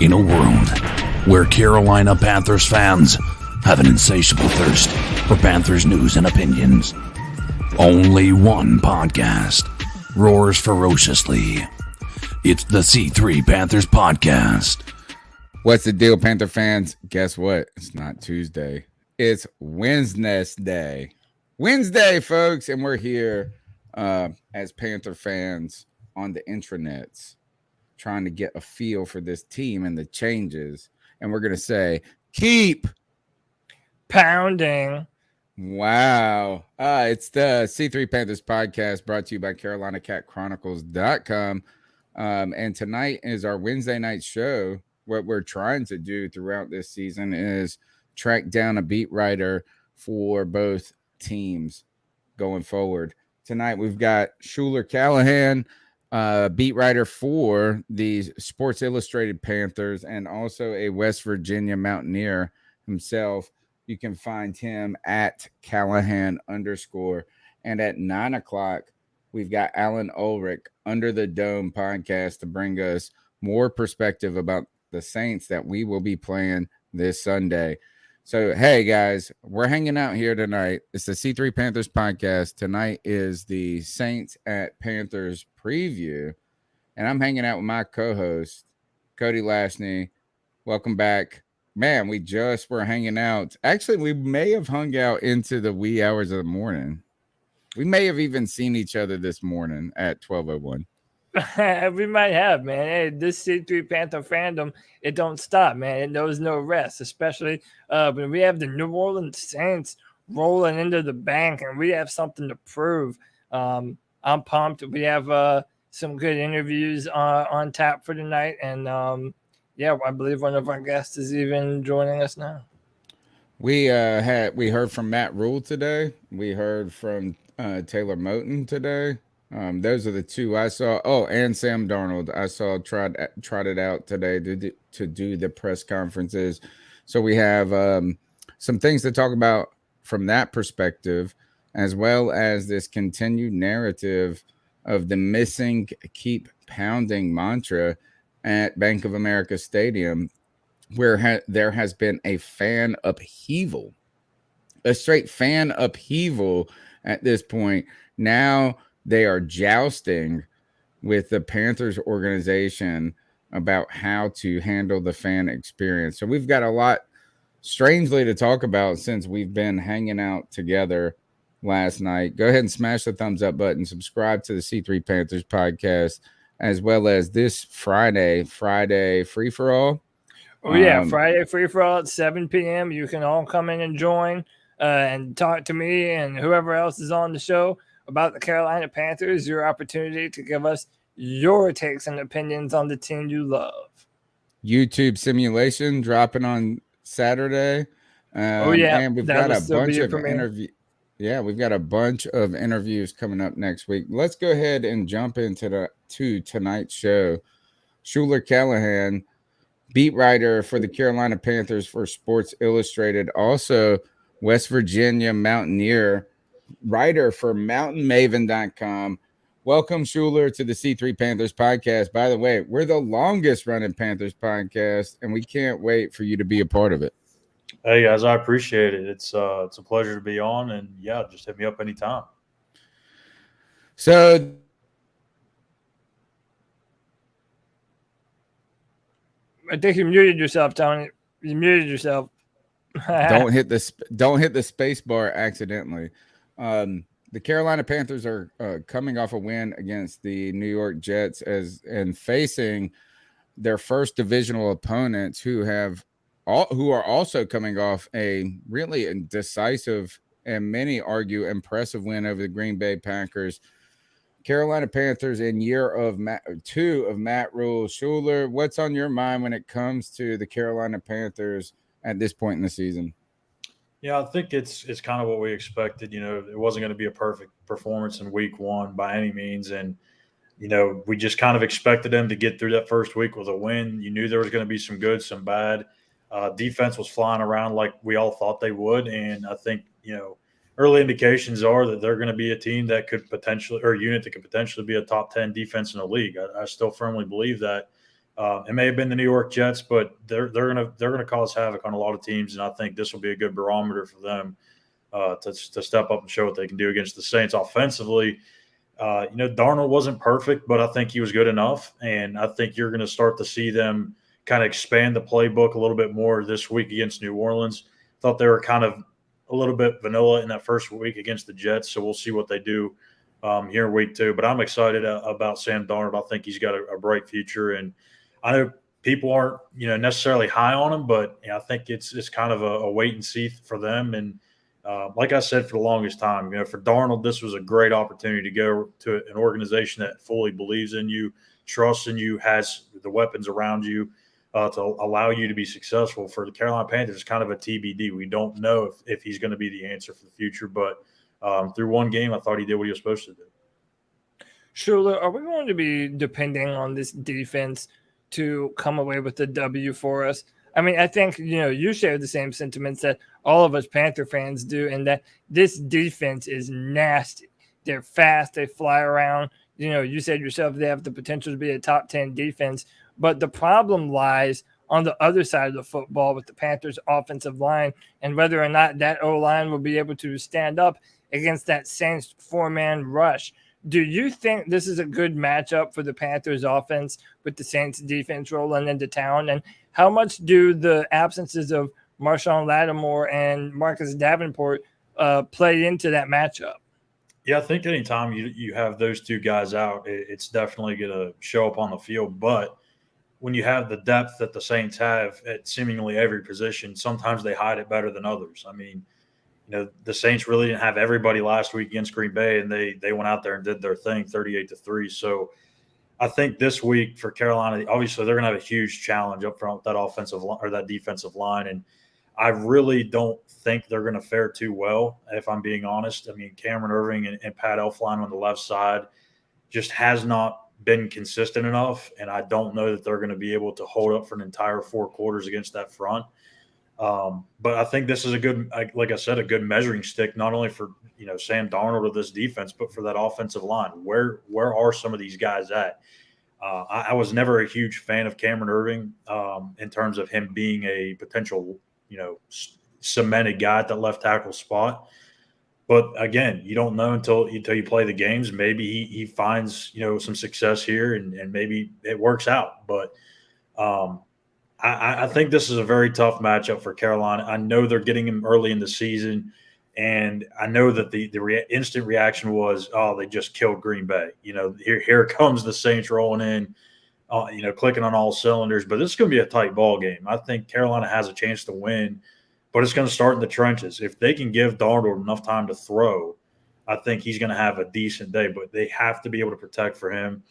In a world where Carolina Panthers fans have an insatiable thirst for Panthers news and opinions, only one podcast roars ferociously. It's the C3 Panthers Podcast. What's the deal, Panther fans? Guess what? It's not Tuesday. It's Wednesday. Wednesday, folks, and we're here as Panther fans on the intranets trying to get a feel for this team and the changes. And we're going to say, keep pounding. Wow. It's the C3 Panthers Podcast brought to you by CarolinaCatChronicles.com. And tonight is our Wednesday night show. What we're trying to do throughout this season is track down a beat writer for both teams going forward. Tonight we've got Schuyler Callihan, beat writer for the Sports Illustrated Panthers and also a West Virginia Mountaineer himself. You can find him at Callihan _. And at 9 o'clock, we've got Allen Ulrich, Under the Dome podcast, to bring us more perspective about the Saints that we will be playing this Sunday. So, hey, guys, we're hanging out here tonight. It's the C3 Panthers podcast. Tonight is the Saints at Panthers preview, and I'm hanging out with my co-host, Cody Lashney. Welcome back. Man, we just were hanging out. Actually, we may have hung out into the wee hours of the morning. We may have even seen each other this morning at 12:01. We might have, man. Hey, this C3 Panther fandom, it don't stop, man. It knows no rest, especially when we have the New Orleans Saints rolling into the bank and we have something to prove. I'm pumped. We have some good interviews on tap for tonight. And, I believe one of our guests is even joining us now. We heard from Matt Rule today. We heard from Taylor Moton today. Those are the two I saw. Oh, and Sam Darnold. I saw trotted out today to do the press conferences. So we have some things to talk about from that perspective, as well as this continued narrative of the missing keep pounding mantra at Bank of America Stadium, where there has been a fan upheaval, a straight fan upheaval at this point. Now they are jousting with the Panthers organization about how to handle the fan experience. So we've got a lot strangely to talk about since we've been hanging out together last night. Go ahead and smash the thumbs up button. Subscribe to the C3 Panthers podcast, as well as this Friday free for all. Oh, yeah, Friday free for all at 7 p.m. You can all come in and join and talk to me and whoever else is on the show about the Carolina Panthers. Your opportunity to give us your takes and opinions on the team you love. YouTube simulation dropping on Saturday. And we've got a bunch of interviews. Yeah, we've got a bunch of interviews coming up next week. Let's go ahead and jump into tonight's show. Schuyler Callihan, beat writer for the Carolina Panthers for Sports Illustrated, also West Virginia Mountaineer, writer for mountainmaven.com. Welcome, Schuyler, to the C3 Panthers podcast. By the way, we're the longest running Panthers podcast, and we can't wait for you to be a part of it. Hey, guys, I appreciate it. It's a pleasure to be on, and, yeah, just hit me up anytime. So I think you muted yourself, Tony. You muted yourself. Don't hit the space bar accidentally. The Carolina Panthers are coming off a win against the New York Jets and facing their first divisional opponents who are also coming off a really decisive and many argue impressive win over the Green Bay Packers. Carolina Panthers in year 2 of Matt Rule. Schuyler, what's on your mind when it comes to the Carolina Panthers at this point in the season? Yeah, I think it's kind of what we expected. You know, it wasn't going to be a perfect performance in week 1 by any means. And, you know, we just kind of expected them to get through that first week with a win. You knew there was going to be some good, some bad. Defense was flying around like we all thought they would. And I think, you know, early indications are that they're going to be a team that could potentially, or a unit that could potentially be a top 10 defense in the league. I still firmly believe that. It may have been the New York Jets, but they're gonna cause havoc on a lot of teams, and I think this will be a good barometer for them to step up and show what they can do against the Saints offensively. Darnold wasn't perfect, but I think he was good enough, and I think you're going to start to see them kind of expand the playbook a little bit more this week against New Orleans. Thought they were kind of a little bit vanilla in that first week against the Jets, so we'll see what they do here in week 2. But I'm excited about Sam Darnold. I think he's got a bright future, and I know people aren't necessarily high on him, but I think it's kind of a wait and see for them. And like I said for the longest time, for Darnold, this was a great opportunity to go to an organization that fully believes in you, trusts in you, has the weapons around you to allow you to be successful. For the Carolina Panthers, it's kind of a TBD. We don't know if he's going to be the answer for the future, but through one game, I thought he did what he was supposed to do. Schuyler, are we going to be depending on this defense to come away with the W for us? I mean, I think, you share the same sentiments that all of us Panther fans do, and that this defense is nasty. They're fast. They fly around. You said yourself they have the potential to be a top 10 defense, but the problem lies on the other side of the football with the Panthers' offensive line and whether or not that O-line will be able to stand up against that Saints 4-man rush. Do you think this is a good matchup for the Panthers offense with the Saints defense rolling into town? And how much do the absences of Marshawn Lattimore and Marcus Davenport play into that matchup? Yeah, I think anytime you have those two guys out, it's definitely going to show up on the field. But when you have the depth that the Saints have at seemingly every position, sometimes they hide it better than others. I mean, the Saints really didn't have everybody last week against Green Bay, and they went out there and did their thing 38-3. So I think this week for Carolina, obviously they're going to have a huge challenge up front with that offensive line or that defensive line. And I really don't think they're going to fare too well, if I'm being honest. I mean, Cameron Irving and Pat Elflein on the left side just has not been consistent enough, and I don't know that they're going to be able to hold up for an entire 4 quarters against that front. But I think this is a good, like I said, a good measuring stick, not only for Sam Darnold or this defense, but for that offensive line. Where are some of these guys at? I was never a huge fan of Cameron Irving in terms of him being a potential, cemented guy at that left tackle spot. But again, you don't know until you play the games. Maybe he finds some success here, and maybe it works out. But I think this is a very tough matchup for Carolina. I know they're getting him early in the season, and I know that the instant reaction was, oh, they just killed Green Bay. Here comes the Saints rolling in, clicking on all cylinders. But this is going to be a tight ball game. I think Carolina has a chance to win, but it's going to start in the trenches. If they can give Darnold enough time to throw, I think he's going to have a decent day. But they have to be able to protect for him.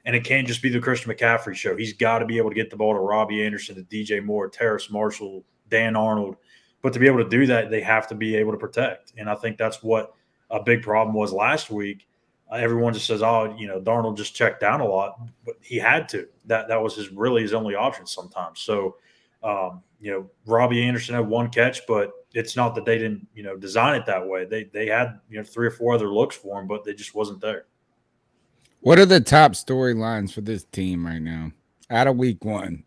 And it can't just be the Christian McCaffrey show. He's got to be able to get the ball to Robbie Anderson, to DJ Moore, Terrace Marshall, Dan Arnold. But to be able to do that, they have to be able to protect. And I think that's what a big problem was last week. Everyone just says, oh, Darnold just checked down a lot. But he had to. That was his only option sometimes. So, Robbie Anderson had 1 catch, but it's not that they didn't, design it that way. They had, 3 or 4 other looks for him, but they just wasn't there. What are the top storylines for this team right now out of week 1?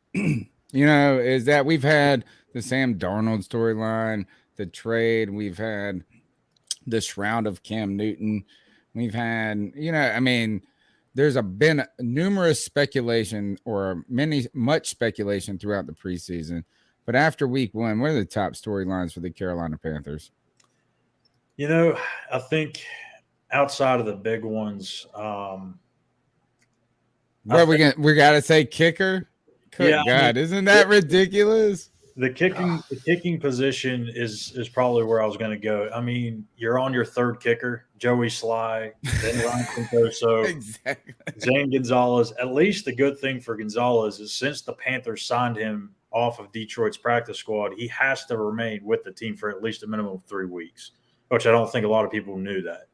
Is that we've had the Sam Darnold storyline, the trade, we've had the shroud of Cam Newton. We've had, there's been numerous speculation or much speculation throughout the preseason. But after week 1, what are the top storylines for the Carolina Panthers? I think outside of the big ones, we got to say kicker. Good God, isn't that ridiculous? The kicking position is probably where I was going to go. I mean, you're on your 3rd kicker, Joey Sly, then Ryan Quintoso, exactly. Zane Gonzalez. At least the good thing for Gonzalez is since the Panthers signed him off of Detroit's practice squad, he has to remain with the team for at least a minimum of 3 weeks, which I don't think a lot of people knew that.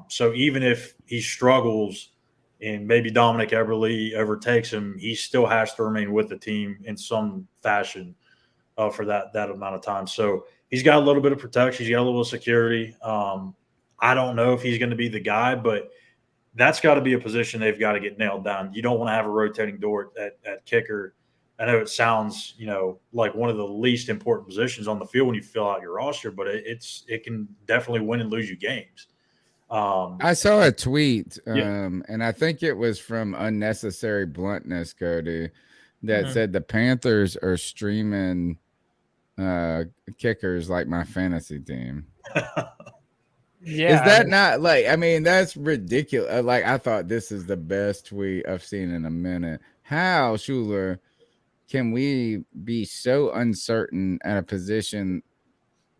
So even if he struggles and maybe Dominic Eberle overtakes him, he still has to remain with the team in some fashion for that amount of time. So he's got a little bit of protection. He's got a little security. I don't know if he's going to be the guy, but that's got to be a position they've got to get nailed down. You don't want to have a rotating door at kicker. I know it sounds, like one of the least important positions on the field when you fill out your roster, but it can definitely win and lose you games. I saw a tweet, Yeah. and I think it was from Unnecessary Bluntness, Cody, that said the Panthers are streaming kickers like my fantasy team. Yeah, Is that not like, I mean, that's ridiculous. Like, I thought this is the best tweet I've seen in a minute. How, Schuyler, can we be so uncertain at a position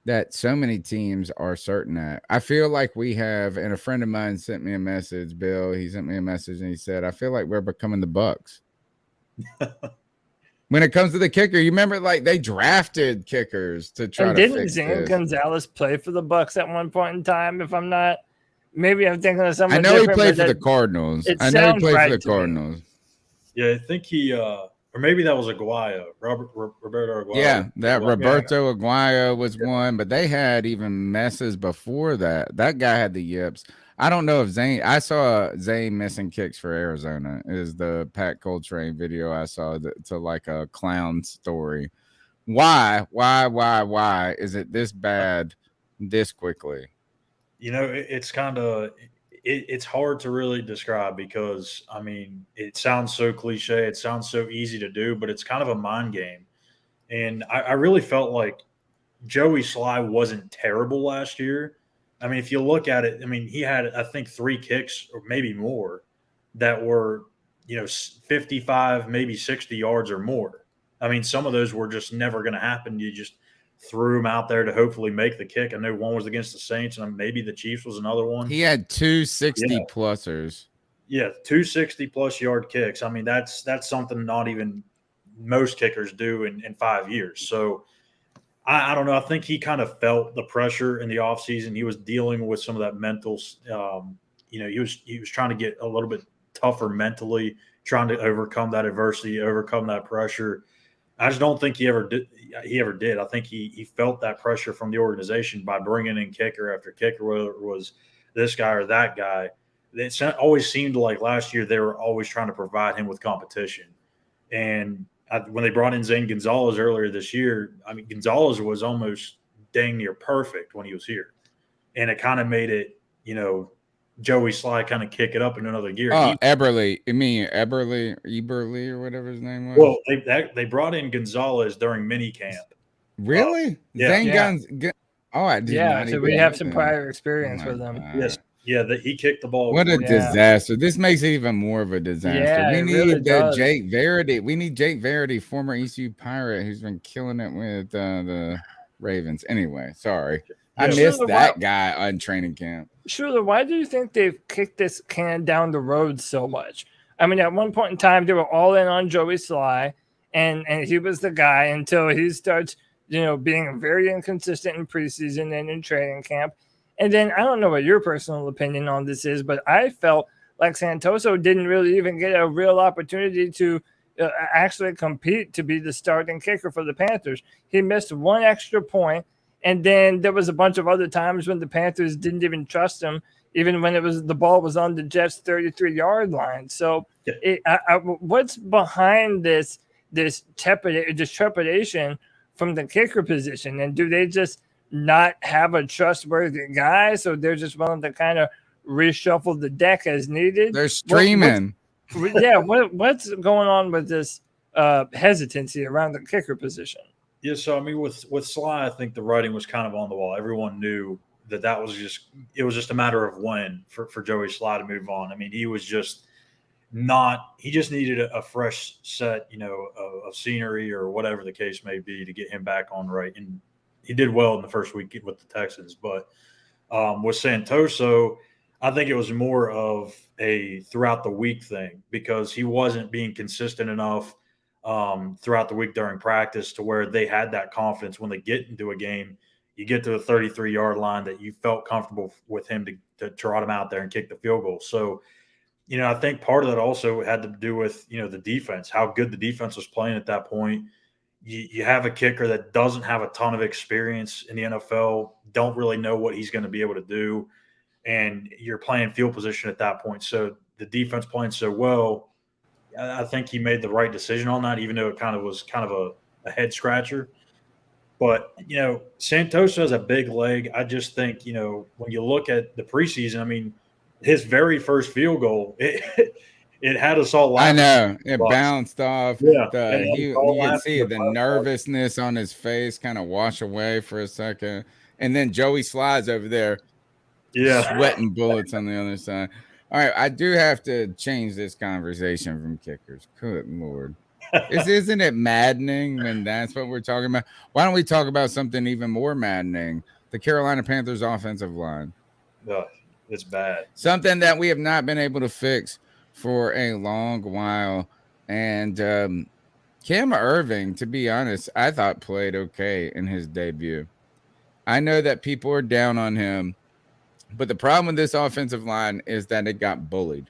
that so many teams are certain at? I feel like we have, and a friend of mine sent me a message, Bill. He sent me a message and he said, I feel like we're becoming the Bucks. When it comes to the kicker, you remember, like, they drafted kickers to try to didn't fix Zane this. Gonzalez play for the Bucks at one point in time? If I'm not, maybe I'm thinking of someone. I know he different, played but for the Cardinals. it I know he sounds played right for the to me. Cardinals. Yeah, I think he or maybe that was Aguayo, Roberto Aguayo. Yeah, that Roberto Aguayo was one, but they had even messes before that. That guy had the yips. I don't know if Zane. I saw Zane missing kicks for Arizona. Is the Pat Coltrane video I saw to like a clown story. Why is it this bad this quickly? It's kind of it's hard to really describe because, I mean, it sounds so cliche. It sounds so easy to do, but it's kind of a mind game. And I really felt like Joey Sly wasn't terrible last year. I mean, if you look at it, I mean, he had, I think, 3 kicks or maybe more that were, 55, maybe 60 yards or more. I mean, some of those were just never going to happen. You just threw him out there to hopefully make the kick. I know one was against the Saints, and maybe the Chiefs was another one. He had 2 60-plussers. Yeah, 2 60-plus yard kicks. I mean, that's something not even most kickers do in 5 years. So I don't know. I think he kind of felt the pressure in the offseason. He was dealing with some of that mental. He was trying to get a little bit tougher mentally, trying to overcome that adversity, overcome that pressure. I just don't think he ever did. I think he felt that pressure from the organization by bringing in kicker after kicker, whether it was this guy or that guy. It always seemed like last year they were always trying to provide him with competition. And when they brought in Zane Gonzalez earlier this year, I mean, Gonzalez was almost dang near perfect when he was here. And it kind of made it, Joey Sly kind of kick it up in another gear. Oh, Eberle. You mean Eberle or whatever his name was? Well, they brought in Gonzalez during mini camp. Really? Yeah. Zane Guns. Oh, I did not. So we have some prior experience with him. Yes. Yeah, he kicked the ball. What a disaster. This makes it even more of a disaster. Yeah, we need really Jake Verity. We need Jake Verity, former ECU Pirate, who's been killing it with the Ravens. Anyway, sorry. I missed that guy on training camp. Schuyler, why do you think they've kicked this can down the road so much? I mean, at one point in time, they were all in on Joey Sly, and he was the guy until he starts, being very inconsistent in preseason and in training camp. And then I don't know what your personal opinion on this is, but I felt like Santoso didn't really even get a real opportunity to actually compete to be the starting kicker for the Panthers. He missed 1 extra point, and then there was a bunch of other times when the Panthers didn't even trust him, even when the ball was on the Jets' 33-yard line. So what's behind this trepidation from the kicker position? And do they just not have a trustworthy guy, so they're just willing to kind of reshuffle the deck as needed? They're streaming. What's going on with this hesitancy around the kicker position? Yeah, so I mean, with Sly, I think the writing was kind of on the wall. Everyone knew that was just a matter of when for Joey Sly to move on. I mean, he just needed a fresh set, of scenery or whatever the case may be to get him back on right. And he did well in the first week with the Texans, but with Santoso, I think it was more of a throughout the week thing because he wasn't being consistent enough throughout the week during practice to where they had that confidence when they get into a game. You get to the 33-yard line that you felt comfortable with him to trot him out there and kick the field goal. So, I think part of that also had to do with, the defense, how good the defense was playing at that point. You have a kicker that doesn't have a ton of experience in the NFL, don't really know what he's going to be able to do. and you're playing field position at that point. So the defense playing so well, I think he made the right decision on that, even though it was a head scratcher. But, Santoso has a big leg. I just think, when you look at the preseason, I mean, his very first field goal, it had us all laughing. I know. It bounced off. Yeah. You can see the nervousness on his face kind of wash away for a second. And then Joey slides over there, sweating bullets on the other side. All right, I do have to change this conversation from kickers. Good Lord. Isn't it maddening when that's what we're talking about? Why don't we talk about something even more maddening? The Carolina Panthers offensive line. It's bad. Something that we have not been able to fix for a long while. And Cam Irving, to be honest, I thought played okay in his debut. I know that people are down on him, but the problem with this offensive line is that it got bullied.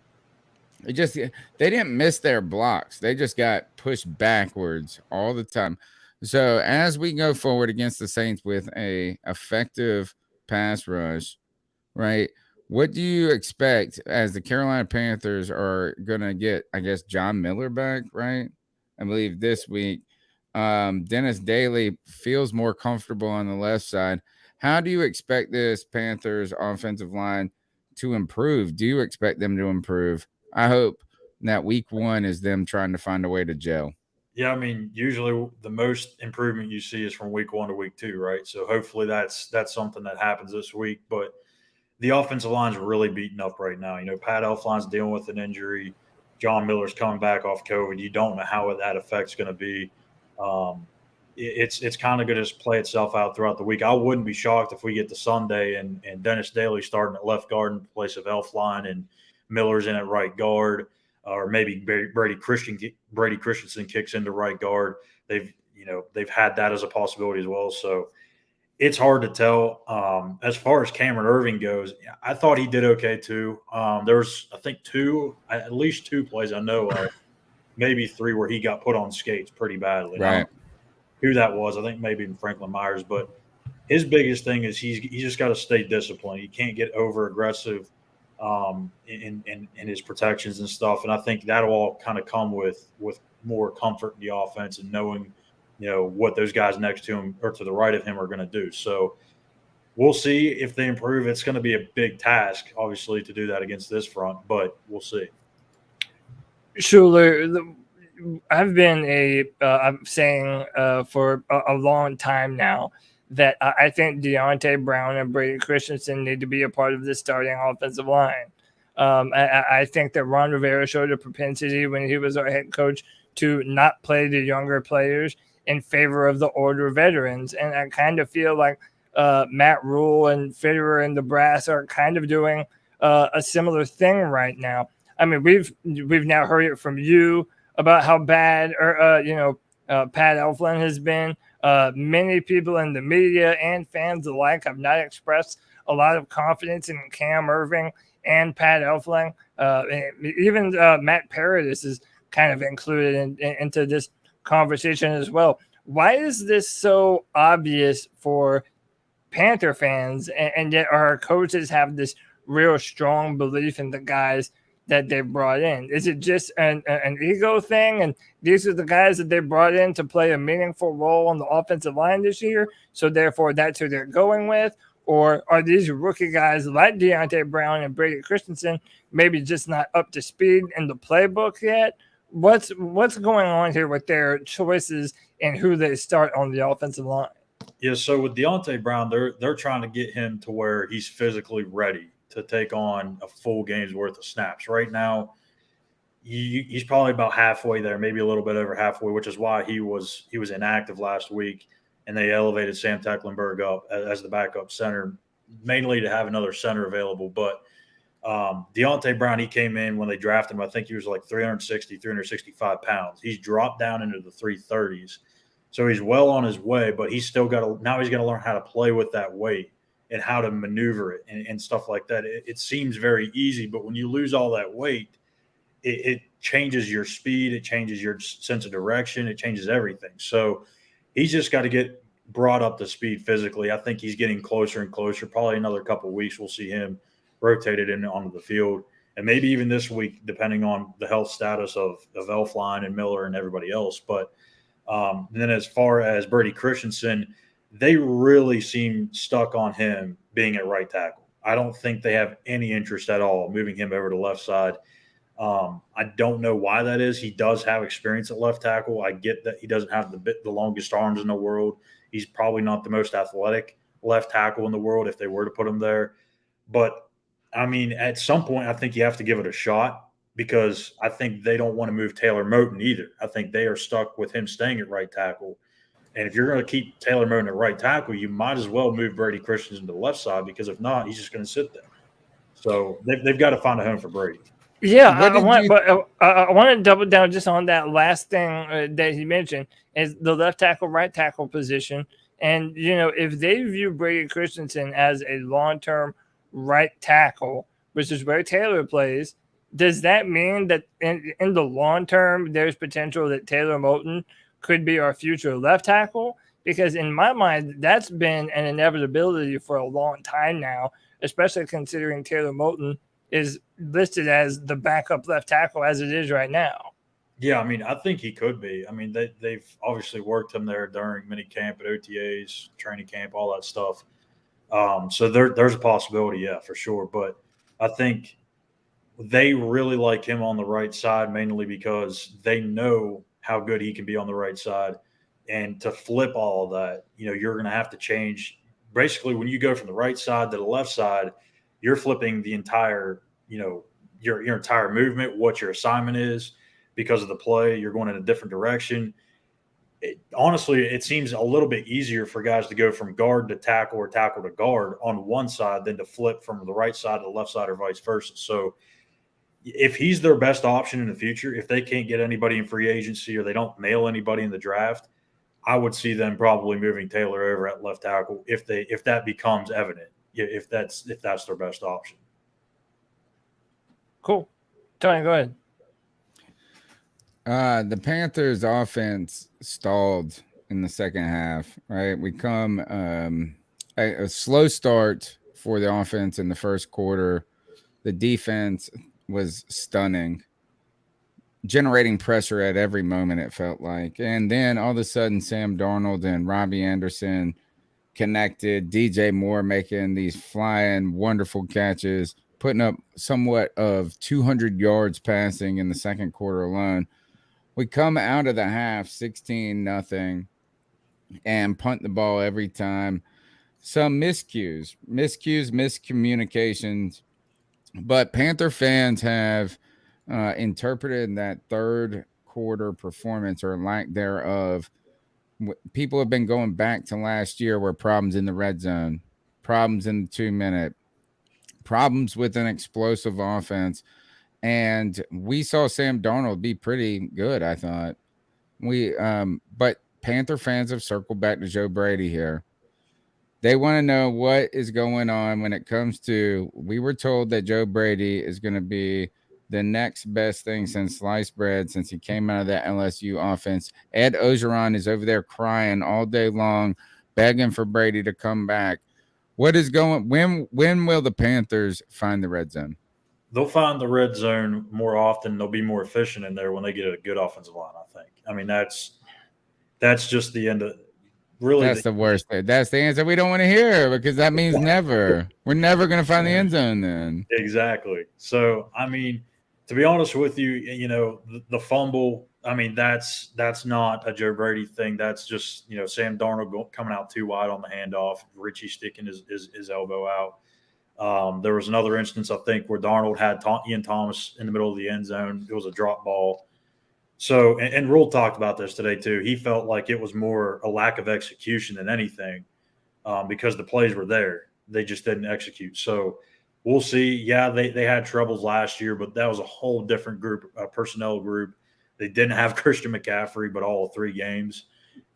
They didn't miss their blocks. They just got pushed backwards all the time. So as we go forward against the Saints with a effective pass rush, right? What do you expect as the Carolina Panthers are going to get, I guess, John Miller back, right? I believe this week. Dennis Daly feels more comfortable on the left side. How do you expect this Panthers offensive line to improve? Do you expect them to improve? I hope that week 1 is them trying to find a way to gel. Yeah, I mean, usually the most improvement you see is from week 1 to week 2, right? So hopefully that's something that happens this week. But the offensive line's really beaten up right now. Pat Elflein's dealing with an injury. John Miller's coming back off COVID. You don't know how that effect's going to be. It's kind of going to play itself out throughout the week. I wouldn't be shocked if we get to Sunday and Dennis Daly starting at left guard in place of Elflein and Miller's in at right guard, or maybe Bertie Christensen kicks into right guard. They've had that as a possibility as well. So it's hard to tell. As far as Cameron Irving goes, I thought he did okay too. There was, I think, at least 2 plays I know of, maybe 3 where he got put on skates pretty badly. Right. Who that was, I think maybe Franklin Myers. But his biggest thing is he's just got to stay disciplined. He can't get over aggressive in his protections and stuff. And I think that'll all kind of come with more comfort in the offense and knowing, what those guys next to him or to the right of him are going to do. So we'll see if they improve. It's going to be a big task, obviously, to do that against this front, but we'll see. Schuyler, I've been I'm saying for a long time now that I think Deontay Brown and Bertie Christensen need to be a part of the starting offensive line. I think that Ron Rivera showed a propensity when he was our head coach to not play the younger players in favor of the older veterans. And I kind of feel like Matt Rule and Fitterer and the brass are kind of doing a similar thing right now. I mean, we've now heard it from you about how bad Pat Elflein has been. Many people in the media and fans alike have not expressed a lot of confidence in Cam Irving and Pat Elflein. Even Matt Paradis is kind of included into this conversation as well. Why is this so obvious for Panther fans, and yet our coaches have this real strong belief in the guys that they brought in? Is it just an ego thing, and these are the guys that they brought in to play a meaningful role on the offensive line this year, so therefore that's who they're going with? Or are these rookie guys like Deontay Brown and Bertie Christensen maybe just not up to speed in the playbook yet? What's going on here with their choices and who they start on the offensive line? Yeah, so with Deontay Brown, they're trying to get him to where he's physically ready to take on a full game's worth of snaps. Right now, he's probably about halfway there, maybe a little bit over halfway, which is why he was inactive last week, and they elevated Sam Tecklenburg up as the backup center, mainly to have another center available. But Deontay Brown, he came in when they drafted him. I think he was like 365 pounds. He's dropped down into the 330s. So he's well on his way, but he's still got to – now he's got to learn how to play with that weight and how to maneuver it and stuff like that. It seems very easy, but when you lose all that weight, it changes your speed. It changes your sense of direction. It changes everything. So he's just got to get brought up to speed physically. I think he's getting closer and closer. Probably another couple of weeks we'll see him rotated in onto the field. And maybe even this week, depending on the health status of Elflein and Miller and everybody else. But and then as far as Bertie Christensen, they really seem stuck on him being at right tackle. I don't think they have any interest at all moving him over to left side. I don't know why that is. He does have experience at left tackle. I get that he doesn't have the longest arms in the world. He's probably not the most athletic left tackle in the world if they were to put him there. But, I mean, at some point, I think you have to give it a shot because I think they don't want to move Taylor Moton either. I think they are stuck with him staying at right tackle. And if you're going to keep Taylor Moton at right tackle, you might as well move Bertie Christensen to the left side because if not, he's just going to sit there. So they've got to find a home for Brady. Yeah, I want to double down just on that last thing that he mentioned is the left tackle, right tackle position. And, you know, if they view Bertie Christensen as a long-term right tackle, which is where Taylor plays, does that mean that in the long term there's potential that Taylor Moton could be our future left tackle? Because in my mind, that's been an inevitability for a long time now, especially considering Taylor Moton is listed as the backup left tackle as it is right now. Yeah, I mean, I think he could be. I mean, they've obviously worked him there during mini camp at OTAs, training camp, all that stuff. So there's a possibility, yeah, for sure. But I think they really like him on the right side mainly because they know how good he can be on the right side. And to flip all of that, you know, you're going to have to change. Basically, when you go from the right side to the left side, you're flipping the entire, you know, your entire movement, what your assignment is because of the play. You're going in a different direction. Honestly, it seems a little bit easier for guys to go from guard to tackle or tackle to guard on one side than to flip from the right side to the left side or vice versa. So if he's their best option in the future, if they can't get anybody in free agency or they don't nail anybody in the draft, I would see them probably moving Taylor over at left tackle if that becomes evident, if that's their best option. Cool. Tony, go ahead. The Panthers offense stalled in the second half, right? We come a slow start for the offense in the first quarter. The defense was stunning, generating pressure at every moment, it felt like. And then all of a sudden, Sam Darnold and Robbie Anderson connected, DJ Moore making these flying, wonderful catches, putting up somewhat of 200 yards passing in the second quarter alone. We come out of the half 16-0 and punt the ball every time. Some miscommunications. But Panther fans have interpreted that third quarter performance or lack thereof. People have been going back to last year where problems in the red zone, problems in the 2-minute, problems with an explosive offense. And we saw Sam Darnold be pretty good, I thought. But Panther fans have circled back to Joe Brady here. They want to know what is going on when it comes to, we were told that Joe Brady is going to be the next best thing since sliced bread since he came out of that LSU offense. Ed Ogeron is over there crying all day long, begging for Brady to come back. What is going, when will the Panthers find the red zone? They'll find the red zone more often. They'll be more efficient in there when they get a good offensive line, I think. I mean, that's just the end of really. That's the worst. That's the answer we don't want to hear because that means never. We're never going to find the end zone then. Exactly. So, I mean, to be honest with you, you know, the fumble, I mean, that's not a Joe Brady thing. That's just, you know, Sam Darnold coming out too wide on the handoff, Richie sticking his elbow out. There was another instance, I think, where Darnold had Ian Thomas in the middle of the end zone. It was a drop ball. So, and Rule talked about this today too. He felt like it was more a lack of execution than anything because the plays were there. They just didn't execute. So we'll see. Yeah, they had troubles last year, but that was a whole different group, a personnel group. They didn't have Christian McCaffrey, but all 3 games.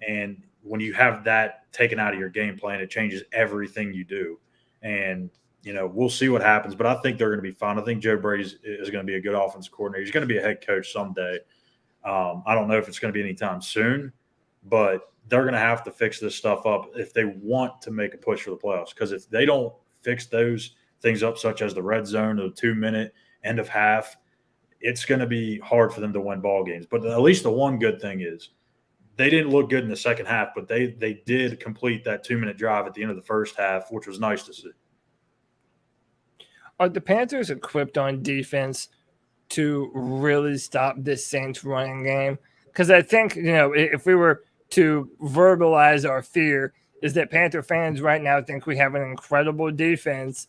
And when you have that taken out of your game plan, it changes everything you do. And you know, we'll see what happens, but I think they're going to be fine. I think Joe Brady is going to be a good offensive coordinator. He's going to be a head coach someday. I don't know if it's going to be anytime soon, but they're going to have to fix this stuff up if they want to make a push for the playoffs. Because if they don't fix those things up, such as the red zone, the 2-minute end of half, it's going to be hard for them to win ball games. But at least the one good thing is they didn't look good in the second half, but they did complete that 2-minute drive at the end of the first half, which was nice to see. Are the Panthers equipped on defense to really stop this Saints running game? Because I think, if we were to verbalize our fear, is that Panther fans right now think we have an incredible defense,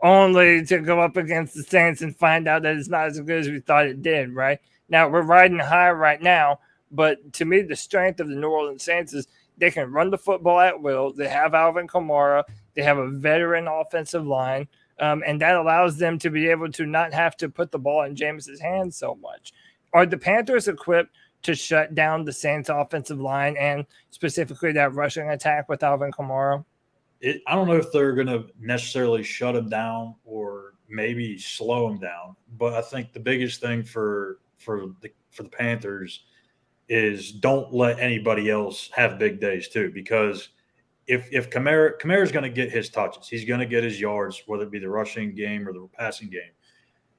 only to go up against the Saints and find out that it's not as good as we thought it did, right? Now, we're riding high right now, but to me, the strength of the New Orleans Saints is they can run the football at will. They have Alvin Kamara. They have a veteran offensive line, and that allows them to be able to not have to put the ball in Jameis's hands so much. Are the Panthers equipped to shut down the Saints offensive line and specifically that rushing attack with Alvin Kamara? I don't know if they're going to necessarily shut him down or maybe slow him down, but I think the biggest thing for the Panthers is don't let anybody else have big days too, because if Kamara's going to get his touches, he's going to get his yards, whether it be the rushing game or the passing game.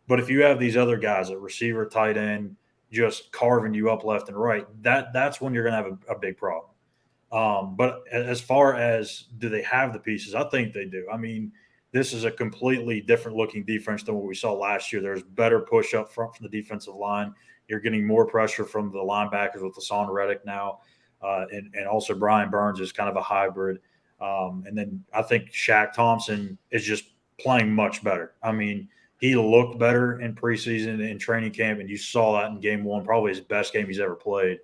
But if you have these other guys at receiver, tight end, just carving you up left and right, that's when you're going to have a big problem. But as far as do they have the pieces, I think they do. I mean, this is a completely different looking defense than what we saw last year. There's better push up front from the defensive line. You're getting more pressure from the linebackers with Hassan Reddick now. And also Brian Burns is kind of a hybrid. And then I think Shaq Thompson is just playing much better. I mean, he looked better in preseason and training camp, and you saw that in game one, probably his best game he's ever played.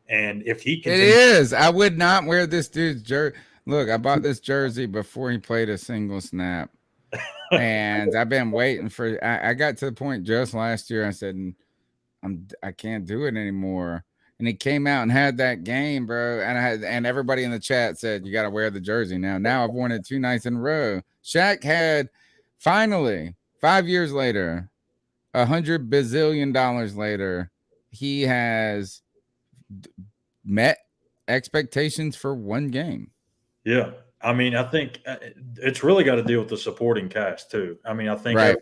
And if he can, it is. I would not wear this dude's jersey. Look, I bought this jersey before he played a single snap, and I've been waiting for. I got to the point just last year. I said, I can't do it anymore. And he came out and had that game, bro. And everybody in the chat said, you got to wear the jersey now. Now I've worn it 2 nights in a row. Shaq had finally 5 years later, $100 bazillion later, he has met expectations for one game. Yeah. I mean, I think it's really got to deal with the supporting cast too. I mean, I think right.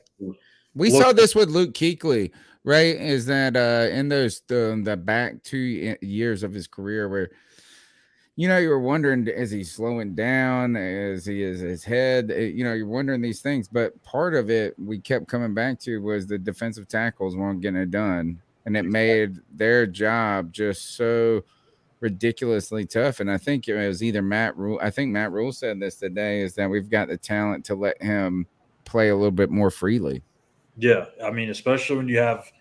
We saw this with Luke Kuechly, right? Is that in those the back 2 years of his career where you were wondering, is he slowing down? Is his head? You're wondering these things. But part of it we kept coming back to was the defensive tackles weren't getting it done, and it made their job just so ridiculously tough. And I think it was either Matt Rule. I think Matt Rule said this today, is that we've got the talent to let him play a little bit more freely. Yeah, I mean, especially when you have,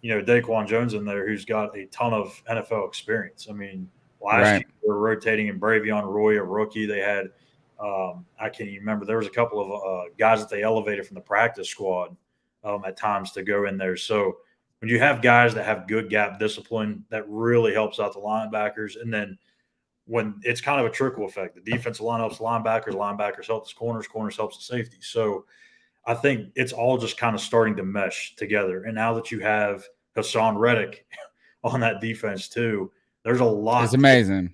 Daquan Jones in there, who's got a ton of NFL experience. I mean, last year they were rotating in Bravion Roy, a rookie. They had, I can't even remember. There was a couple of guys that they elevated from the practice squad at times to go in there. So when you have guys that have good gap discipline, that really helps out the linebackers. And then when it's kind of a trickle effect, the defensive line helps linebackers help the corners helps the safety. So I think it's all just kind of starting to mesh together. And now that you have Hassan Reddick on that defense too, there's a lot. It's amazing.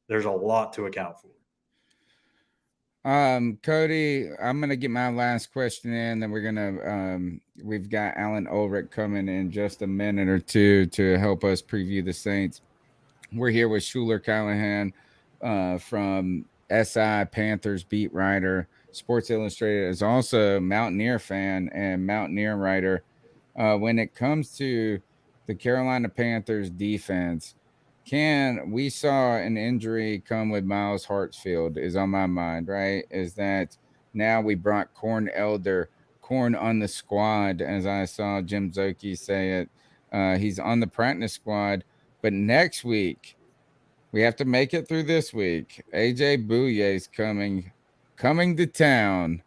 There's a lot to account for. Cody, I'm gonna get my last question in, then we're gonna we've got Allen Ulrich coming in just a minute or two to help us preview the Saints. We're here with Schuyler Callihan from SI Panthers beat writer, Sports Illustrated, is also a Mountaineer fan and Mountaineer writer. When it comes to the Carolina Panthers defense, we saw an injury come with Miles Hartsfield is on my mind, right? Is that now we brought Corn on the squad, as I saw Jim Zoki say it. He's on the practice squad, but next week we have to make it through this week. AJ Bouye's coming to town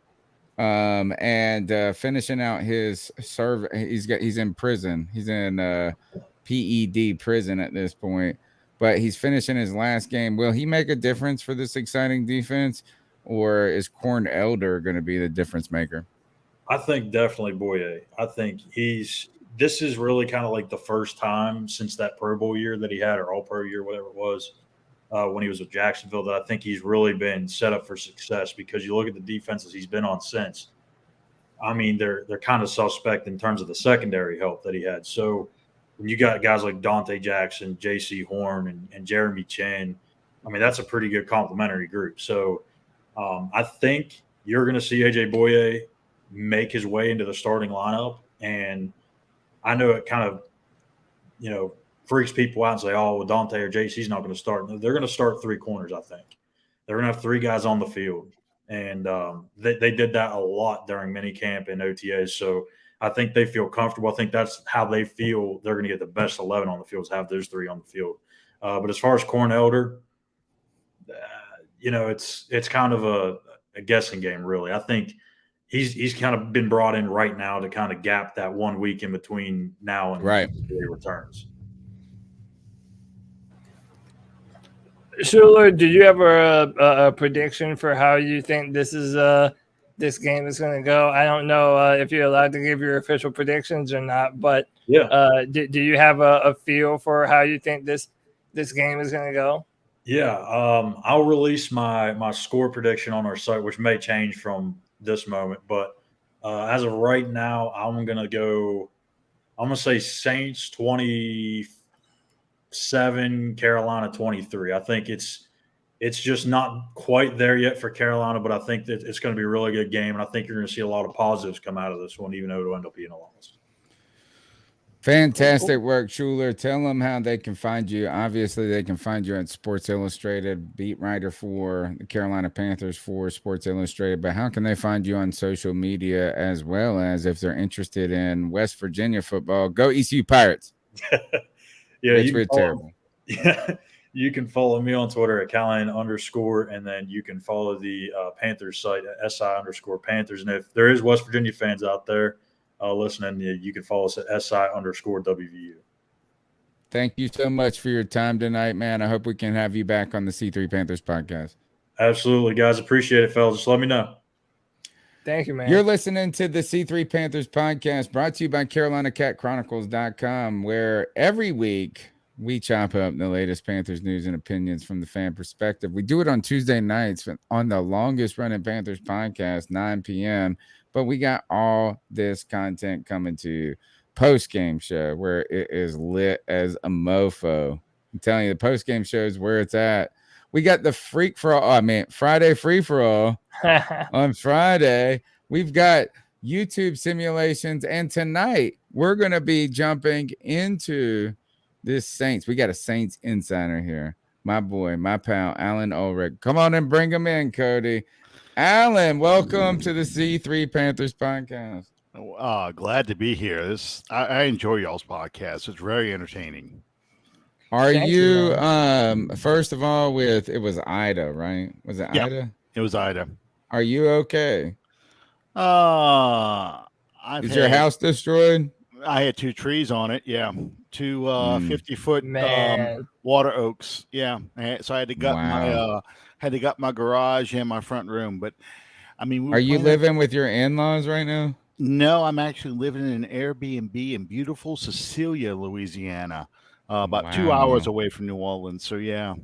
and finishing out his serve. He's in prison. He's in PED prison at this point. But he's finishing his last game. Will he make a difference for this exciting defense, or is Corn Elder going to be the difference maker? I think definitely Bouye. I think this is really kind of like the first time since that Pro Bowl year that he had, or All-Pro year, whatever it was, when he was with Jacksonville, that I think he's really been set up for success, because you look at the defenses he's been on since. I mean, they're kind of suspect in terms of the secondary help that he had. So when you got guys like Dante Jackson, J.C. Horn, and Jeremy Chin, I mean, that's a pretty good complementary group. So I think you're going to see A.J. Boye make his way into the starting lineup. And I know it kind of, freaks people out and say, oh, well, Dante or J.C.'s not going to start. They're going to start three corners, I think. They're going to have three guys on the field. And they did that a lot during minicamp and OTAs. So I think they feel comfortable. I think that's how they feel they're going to get the best 11 on the field, is have those three on the field. But as far as Corn Elder, it's kind of a guessing game, really. I think he's kind of been brought in right now to kind of gap that 1 week in between now and he returns. Schuyler, did you have a prediction for how you think this game is going to go? I don't know if you're allowed to give your official predictions or not, but do you have a feel for how you think this game is going to go? Yeah, I'll release my score prediction on our site, which may change from this moment, but as of right now, I'm going to say Saints 27, Carolina 23. I think it's just not quite there yet for Carolina, but I think that it's going to be a really good game, and I think you're going to see a lot of positives come out of this one, even though it'll end up being a loss. Fantastic work, Schuyler. Tell them how they can find you. Obviously, they can find you at Sports Illustrated, beat writer for the Carolina Panthers for Sports Illustrated. But how can they find you on social media, as well as if they're interested in West Virginia football? Go ECU Pirates. Yeah, we're terrible. Yeah, you can follow me on Twitter at Callihan_, and then you can follow the Panthers site at SI_Panthers. And if there is West Virginia fans out there listening, you can follow us at SI_WVU. Thank you so much for your time tonight, man. I hope we can have you back on the C3 Panthers podcast. Absolutely, guys. Appreciate it, fellas. Just let me know. Thank you, man. You're listening to the C3 Panthers podcast, brought to you by CarolinaCatChronicles.com, where every week we chop up the latest Panthers news and opinions from the fan perspective. We do it on Tuesday nights on the longest running Panthers podcast, 9 p.m., but we got all this content coming to you. Post-game show where it is lit as a mofo. I'm telling you, the post-game show is where it's at. We got the Friday free-for-all on Friday. We've got YouTube simulations, and tonight we're going to be jumping into this Saints. We got a Saints insider here. My boy, my pal, Allen Ulrich. Come on and bring him in, Cody. Allen, welcome to the C3 Panthers podcast. Glad to be here. I enjoy y'all's podcast. It's very entertaining. Thank you first of all, it was Ida, right? Was it Ida? It was Ida. Are you okay? Is your house destroyed? I had 2 trees on it. Yeah. 2 50-foot water oaks. Yeah. So I had to gut my garage and my front room. But I mean, are you living with your in-laws right now? No, I'm actually living in an Airbnb in beautiful Cecilia, Louisiana, about 2 hours away from New Orleans. So yeah.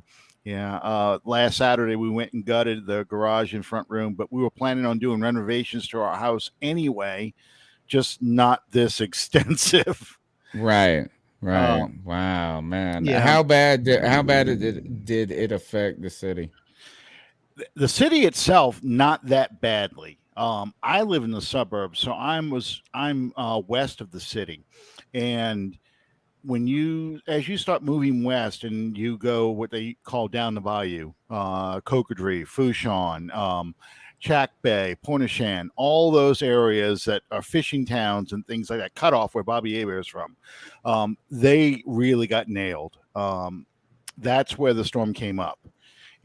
Last Saturday we went and gutted the garage and front room, but we were planning on doing renovations to our house anyway, just not this extensive. Right. Wow, man. Yeah. How bad did it affect the city? The city itself, not that badly. I live in the suburbs, so I'm west of the city, and as you start moving west and you go what they call down the bayou, Cocodrie, Fouchon, Chac Bay, Pointe-aux-Chenes, all those areas that are fishing towns and things like that, cut off where Bobby Hebert is from, they really got nailed. That's where the storm came up.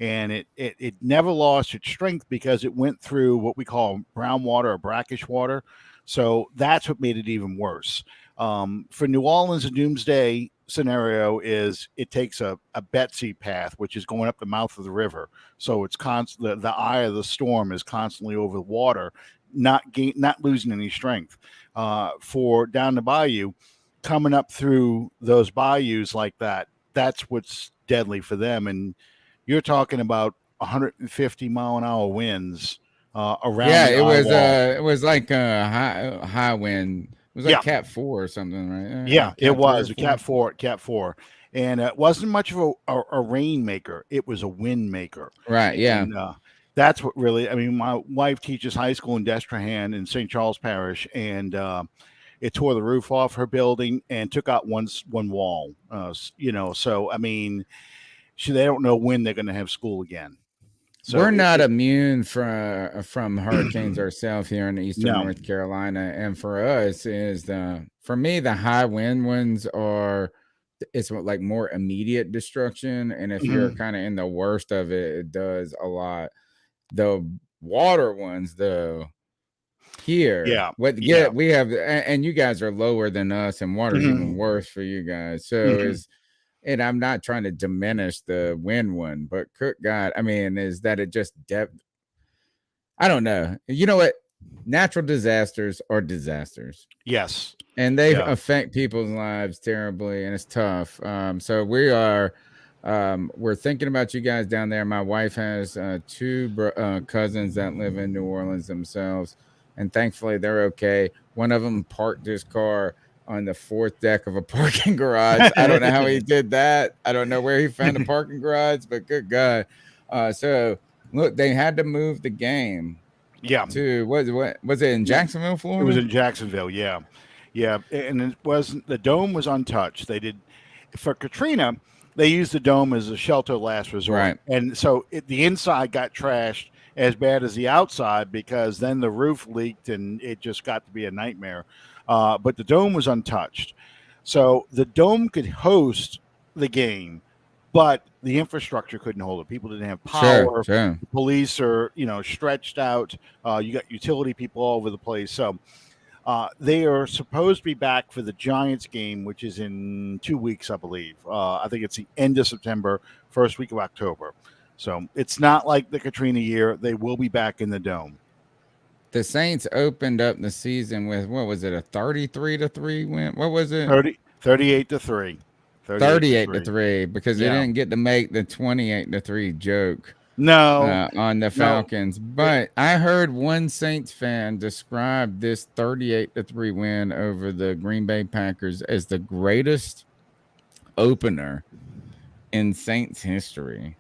And it never lost its strength because it went through what we call brown water or brackish water. So that's what made it even worse. For New Orleans, the doomsday scenario is it takes a Betsy path, which is going up the mouth of the river. So it's the eye of the storm is constantly over the water, not losing any strength. For down the bayou, coming up through those bayous like that, that's what's deadly for them. And you're talking about 150 mile an hour winds around. Yeah, the it was wall. it was like high wind. It was like Cat 4 or something, right? Yeah, Cat it was 3 or a 4. Cat 4, and it wasn't much of a rain maker. It was a wind maker, Right. Yeah. and that's what really. I mean, my wife teaches high school in Destrehan in St. Charles Parish, and it tore the roof off her building and took out one wall. So I mean, they don't know when they're going to have school again. So we're not immune from hurricanes ourselves here in eastern No. North Carolina, and for us for me the high wind ones it's like more immediate destruction, and if you're kind of in the worst of it, it does a lot. The water ones though, here, we have, and you guys are lower than us, and water's even worse for you guys. So and I'm not trying to diminish the wind one, but good God, I mean, is that it just I don't know. You know what? Natural disasters are disasters. Yes. And they affect people's lives terribly, and it's tough. So we're thinking about you guys down there. My wife has 2 cousins that live in New Orleans themselves, and thankfully they're okay. One of them parked his car on the 4th deck of a parking garage. I don't know how he did that. I don't know where he found a parking garage, but good God. So look, they had to move the game. Yeah. To what was it in Jacksonville, Florida? It was in Jacksonville. Yeah. And it wasn't, the dome was untouched. They did for Katrina. They used the dome as a shelter of last resort. Right. And so the inside got trashed as bad as the outside, because then the roof leaked and it just got to be a nightmare. But the dome was untouched. So the dome could host the game, but the infrastructure couldn't hold it. People didn't have power. Sure. Police are, stretched out. You got utility people all over the place. So they are supposed to be back for the Giants game, which is in 2 weeks, I believe. I think it's the end of September, first week of October. So it's not like the Katrina year. They will be back in the dome. The Saints opened up the season with, what was it, a 33-3 win? What was it? 38-3. 38-3, because they didn't get to make the 28-3 joke. No, on the Falcons. But I heard one Saints fan describe this 38-3 win over the Green Bay Packers as the greatest opener in Saints history.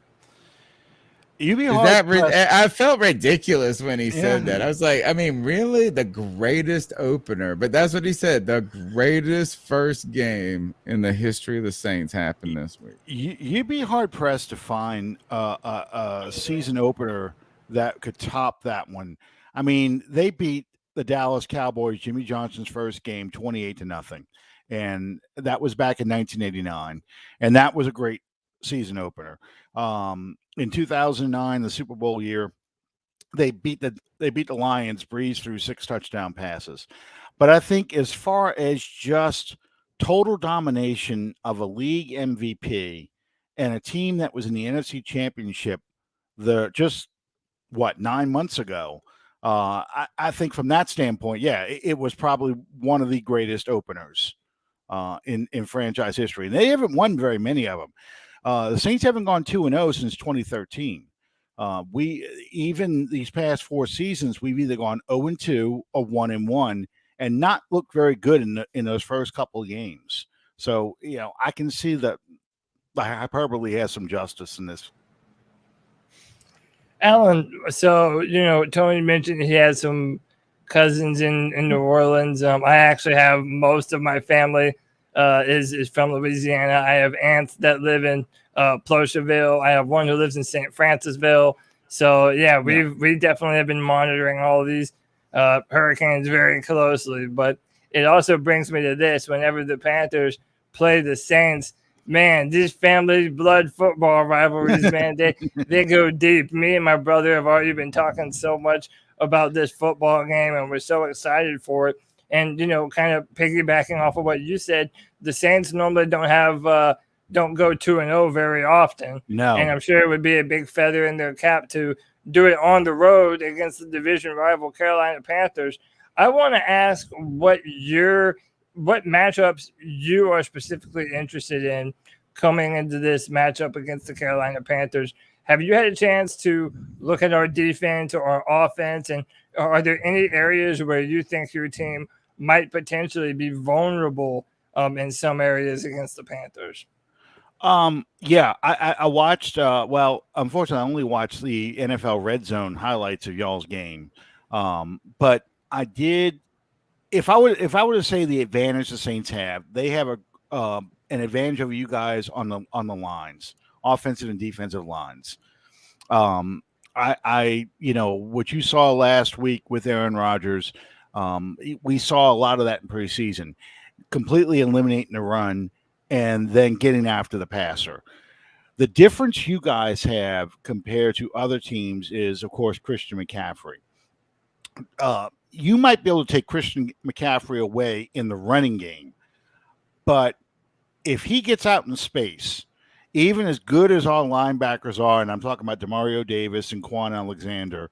I felt ridiculous when he said that. I was like, I mean, really? The greatest opener? But that's what he said. The greatest first game in the history of the Saints happened this week. You'd be hard-pressed to find a season opener that could top that one. I mean, they beat the Dallas Cowboys, Jimmy Johnson's first game, 28-0. And that was back in 1989. And that was a great season opener. In 2009, the Super Bowl year, they beat the Lions, breezed through 6 touchdown passes. But I think as far as just total domination of a league MVP and a team that was in the NFC Championship 9 months ago, I think from that standpoint, it was probably one of the greatest openers in franchise history. And they haven't won very many of them. The Saints haven't gone 2-0 since 2013. Even these past 4 seasons, we've either gone 0-2 or 1-1, and not looked very good in those first couple of games. So, I can see that the hyperbole has some justice in this. Allen, so Tony mentioned he has some cousins in New Orleans. I actually have most of my family is from Louisiana. I have aunts that live in Plocheville. I have one who lives in St. Francisville. So we definitely have been monitoring all of these hurricanes very closely. But it also brings me to this: whenever the Panthers play the Saints, man, these family blood football rivalries, man, they go deep. Me and my brother have already been talking so much about this football game, and we're so excited for it. And, kind of piggybacking off of what you said, the Saints normally don't go 2-0 very often. No. And I'm sure it would be a big feather in their cap to do it on the road against the division rival Carolina Panthers. I want to ask what matchups you are specifically interested in coming into this matchup against the Carolina Panthers. Have you had a chance to look at our defense or our offense, and are there any areas where you think your team might potentially be vulnerable in some areas against the Panthers? Yeah, I watched. Well, unfortunately, I only watched the NFL Red Zone highlights of y'all's game. But I did. If I were to say the advantage the Saints have, they have an advantage over you guys on the lines, offensive and defensive lines. I what you saw last week with Aaron Rodgers, we saw a lot of that in preseason, completely eliminating the run and then getting after the passer. The difference you guys have compared to other teams is, of course, Christian McCaffrey. You might be able to take Christian McCaffrey away in the running game, but if he gets out in space, even as good as our linebackers are, and I'm talking about Demario Davis and Quan Alexander,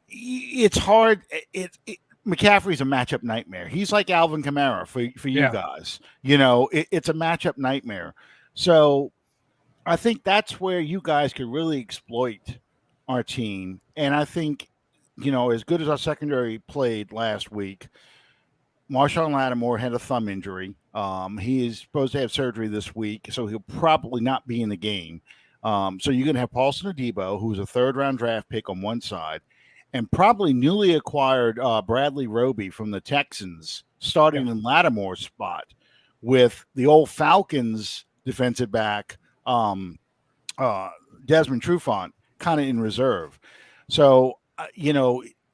it's hard. McCaffrey's a matchup nightmare. He's like Alvin Kamara for you guys. It's a matchup nightmare. So I think that's where you guys could really exploit our team. And I think, as good as our secondary played last week, Marshawn Lattimore had a thumb injury. He is supposed to have surgery this week, so he'll probably not be in the game. So you're going to have Paulson Adebo, who's a third-round draft pick on one side, and probably newly acquired Bradley Roby from the Texans starting in Lattimore's spot with the old Falcons defensive back, Desmond Trufant, kind of in reserve. So,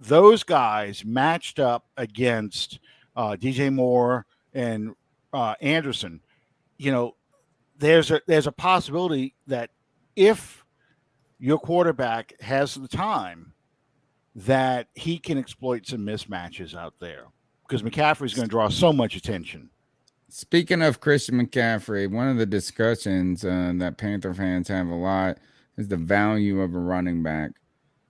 those guys matched up against DJ Moore and Anderson. There's a possibility that if your quarterback has the time, that he can exploit some mismatches out there because McCaffrey's going to draw so much attention. Speaking of Christian McCaffrey, one of the discussions that Panther fans have a lot is the value of a running back,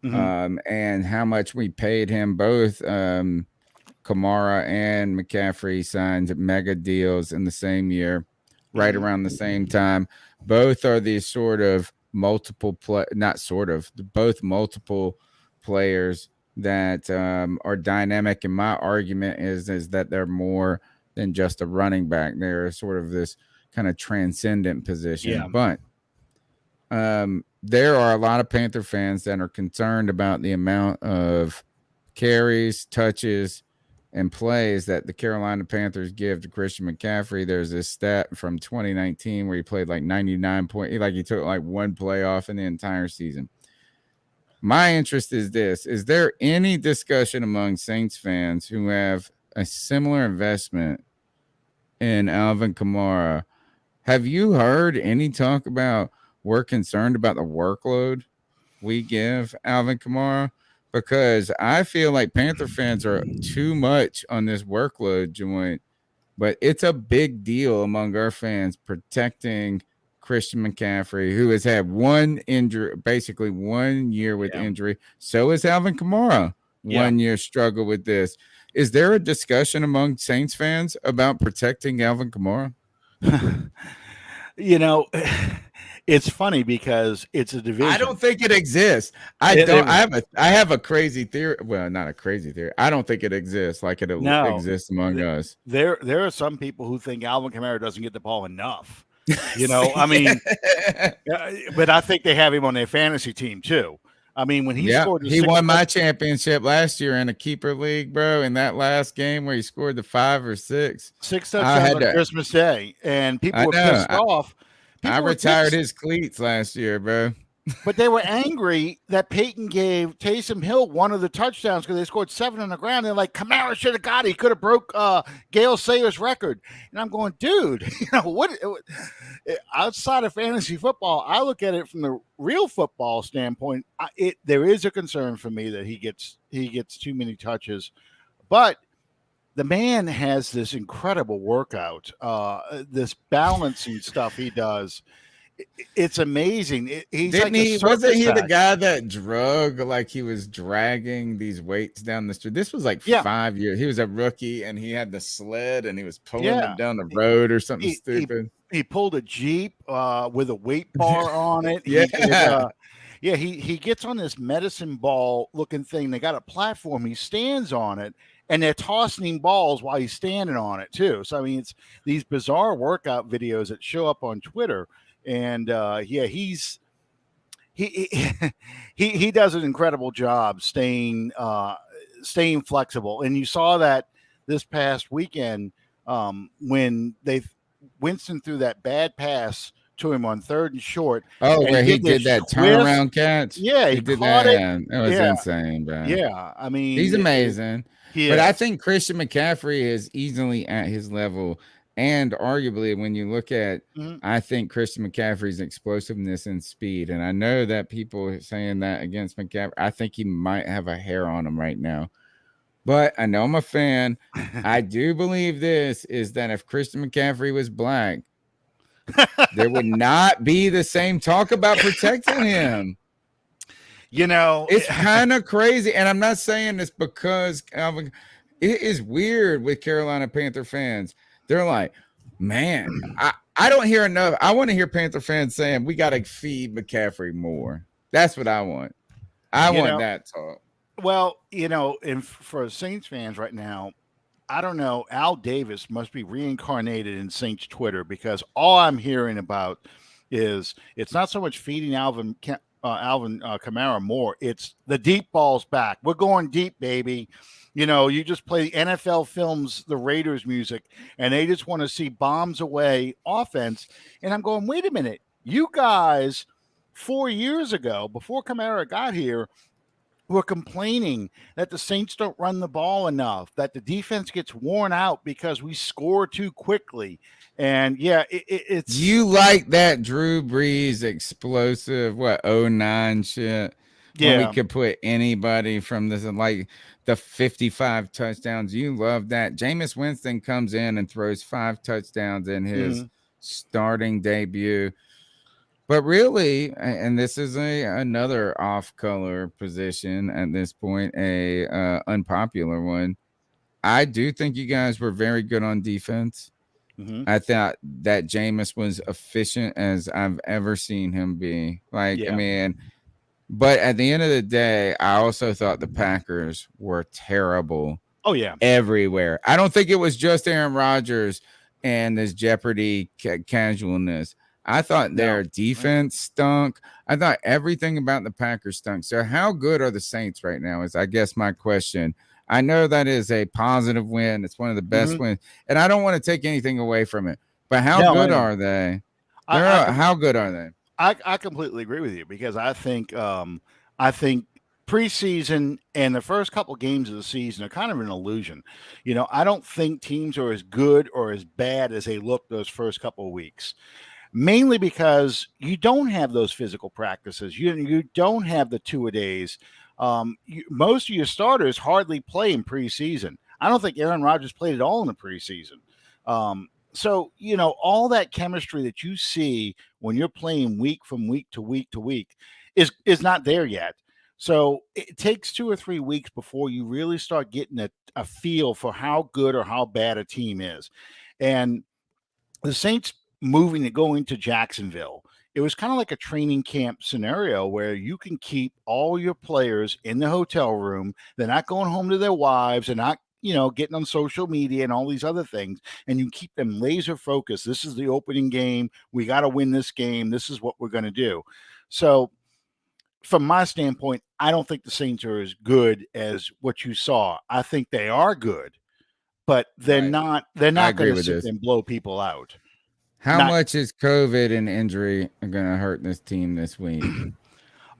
and how much we paid him. Both Kamara and McCaffrey signed mega deals in the same year, right around the same time. Both are these sort of multiple players that are dynamic. And my argument is that they're more than just a running back. They're sort of this kind of transcendent position. Yeah. But there are a lot of Panther fans that are concerned about the amount of carries, touches, and plays that the Carolina Panthers give to Christian McCaffrey. There's this stat from 2019 where he played like 99 points, like he took like one play off in the entire season. My interest is this. Is there any discussion among Saints fans who have a similar investment in Alvin Kamara? Have you heard any talk about we're concerned about the workload we give Alvin Kamara? Because I feel like Panther fans are too much on this workload joint, but it's a big deal among our fans protecting Christian McCaffrey, who has had one injury, basically 1 year with injury. So is Alvin Kamara. 1 year struggle with this. Is there a discussion among Saints fans about protecting Alvin Kamara? It's funny because it's a division. I don't think it exists. I have a crazy theory. Well, not a crazy theory. I don't think it exists like it exists among us. There are some people who think Alvin Kamara doesn't get the ball enough. I mean, but I think they have him on their fantasy team too. I mean, when he scored, he won my championship last year in a keeper league, bro. In that last game where he scored the 5 or 6 touchdowns on Christmas Day, and people were pissed off. I retired his cleats last year, bro. But they were angry that Peyton gave Taysom Hill one of the touchdowns because they scored 7 on the ground. They're like, Kamara should have got it. He could have broke Gale Sayers' record. And I'm going, dude, what? Outside of fantasy football, I look at it from the real football standpoint. There is a concern for me that he gets too many touches, but the man has this incredible workout, this balancing stuff he does. It's amazing. He's Didn't like a he? Wasn't circus he the act. guy that drug like he was dragging these weights down the street? This was like Yeah. 5 years. He was a rookie and he had the sled and he was pulling Yeah. them down the road or something He, stupid. he pulled a Jeep with a weight bar on it. Yeah. He gets on this medicine ball looking thing. They got a platform. He stands on it, and they're tossing him balls while he's standing on it too. So I mean, it's these bizarre workout videos that show up on Twitter, and he does an incredible job staying flexible. And you saw that this past weekend when Winston threw that bad pass to him on 3rd and short. Oh, where he did that turnaround catch. Yeah, he did caught that. it. It was insane, bro. Yeah, I mean, he's amazing. But I think Christian McCaffrey is easily at his level. And arguably, when you look at, I think Christian McCaffrey's explosiveness and speed, and I know that people are saying that against McCaffrey. I think he might have a hair on him right now. But I know I'm a fan. I do believe this is that if Christian McCaffrey was black, there would not be the same talk about protecting him. You know, it's kind of crazy. And I'm not saying this because it is weird with Carolina Panther fans. They're like, man, I don't hear enough. I want to hear Panther fans saying we got to feed McCaffrey more. That's what I want. I want that talk. Well, and for Saints fans right now, I don't know. Al Davis must be reincarnated in Saints Twitter, because all I'm hearing about is it's not so much feeding Alvin Kamara more. It's the deep ball's back. We're going deep, baby. You just play NFL Films, the Raiders music, and they just want to see bombs away offense. And I'm going, wait a minute. You guys, 4 years ago, before Kamara got here, were complaining that the Saints don't run the ball enough, that the defense gets worn out because we score too quickly. And it's you like that Drew Brees explosive 09 shit. Yeah, when we could put anybody from this, like the 55 touchdowns. You love that. Jameis Winston comes in and throws 5 touchdowns in his starting debut. But really, and this is another off-color position at this point, a unpopular one. I do think you guys were very good on defense. I thought that Jameis was efficient as I've ever seen him be. I mean, but at the end of the day, I also thought the Packers were terrible. Oh, yeah. Everywhere. I don't think it was just Aaron Rodgers and this Jeopardy casualness. I thought their defense stunk. I thought everything about the Packers stunk. So how good are the Saints right now is, I guess, my question. I know that is a positive win. It's one of the best wins. And I don't want to take anything away from it. But how good are they? How good are they? I completely agree with you, because I think preseason and the first couple games of the season are kind of an illusion. I don't think teams are as good or as bad as they look those first couple of weeks. Mainly because you don't have those physical practices. You don't have the 2-a-days. Most of your starters hardly play in preseason. I don't think Aaron Rodgers played at all in the preseason. So, all that chemistry that you see when you're playing week from week to week to week is not there yet. So it takes 2 or 3 weeks before you really start getting a feel for how good or how bad a team is. And the Saints moving to going to Jacksonville, it was kind of like a training camp scenario where you can keep all your players in the hotel room. They're not going home to their wives and not, getting on social media and all these other things. And you keep them laser focused. This is the opening game. We got to win this game. This is what we're going to do. So from my standpoint, I don't think the Saints are as good as what you saw. I think they are good, but they're not going to sit and blow people out. How much is COVID and injury going to hurt this team this week?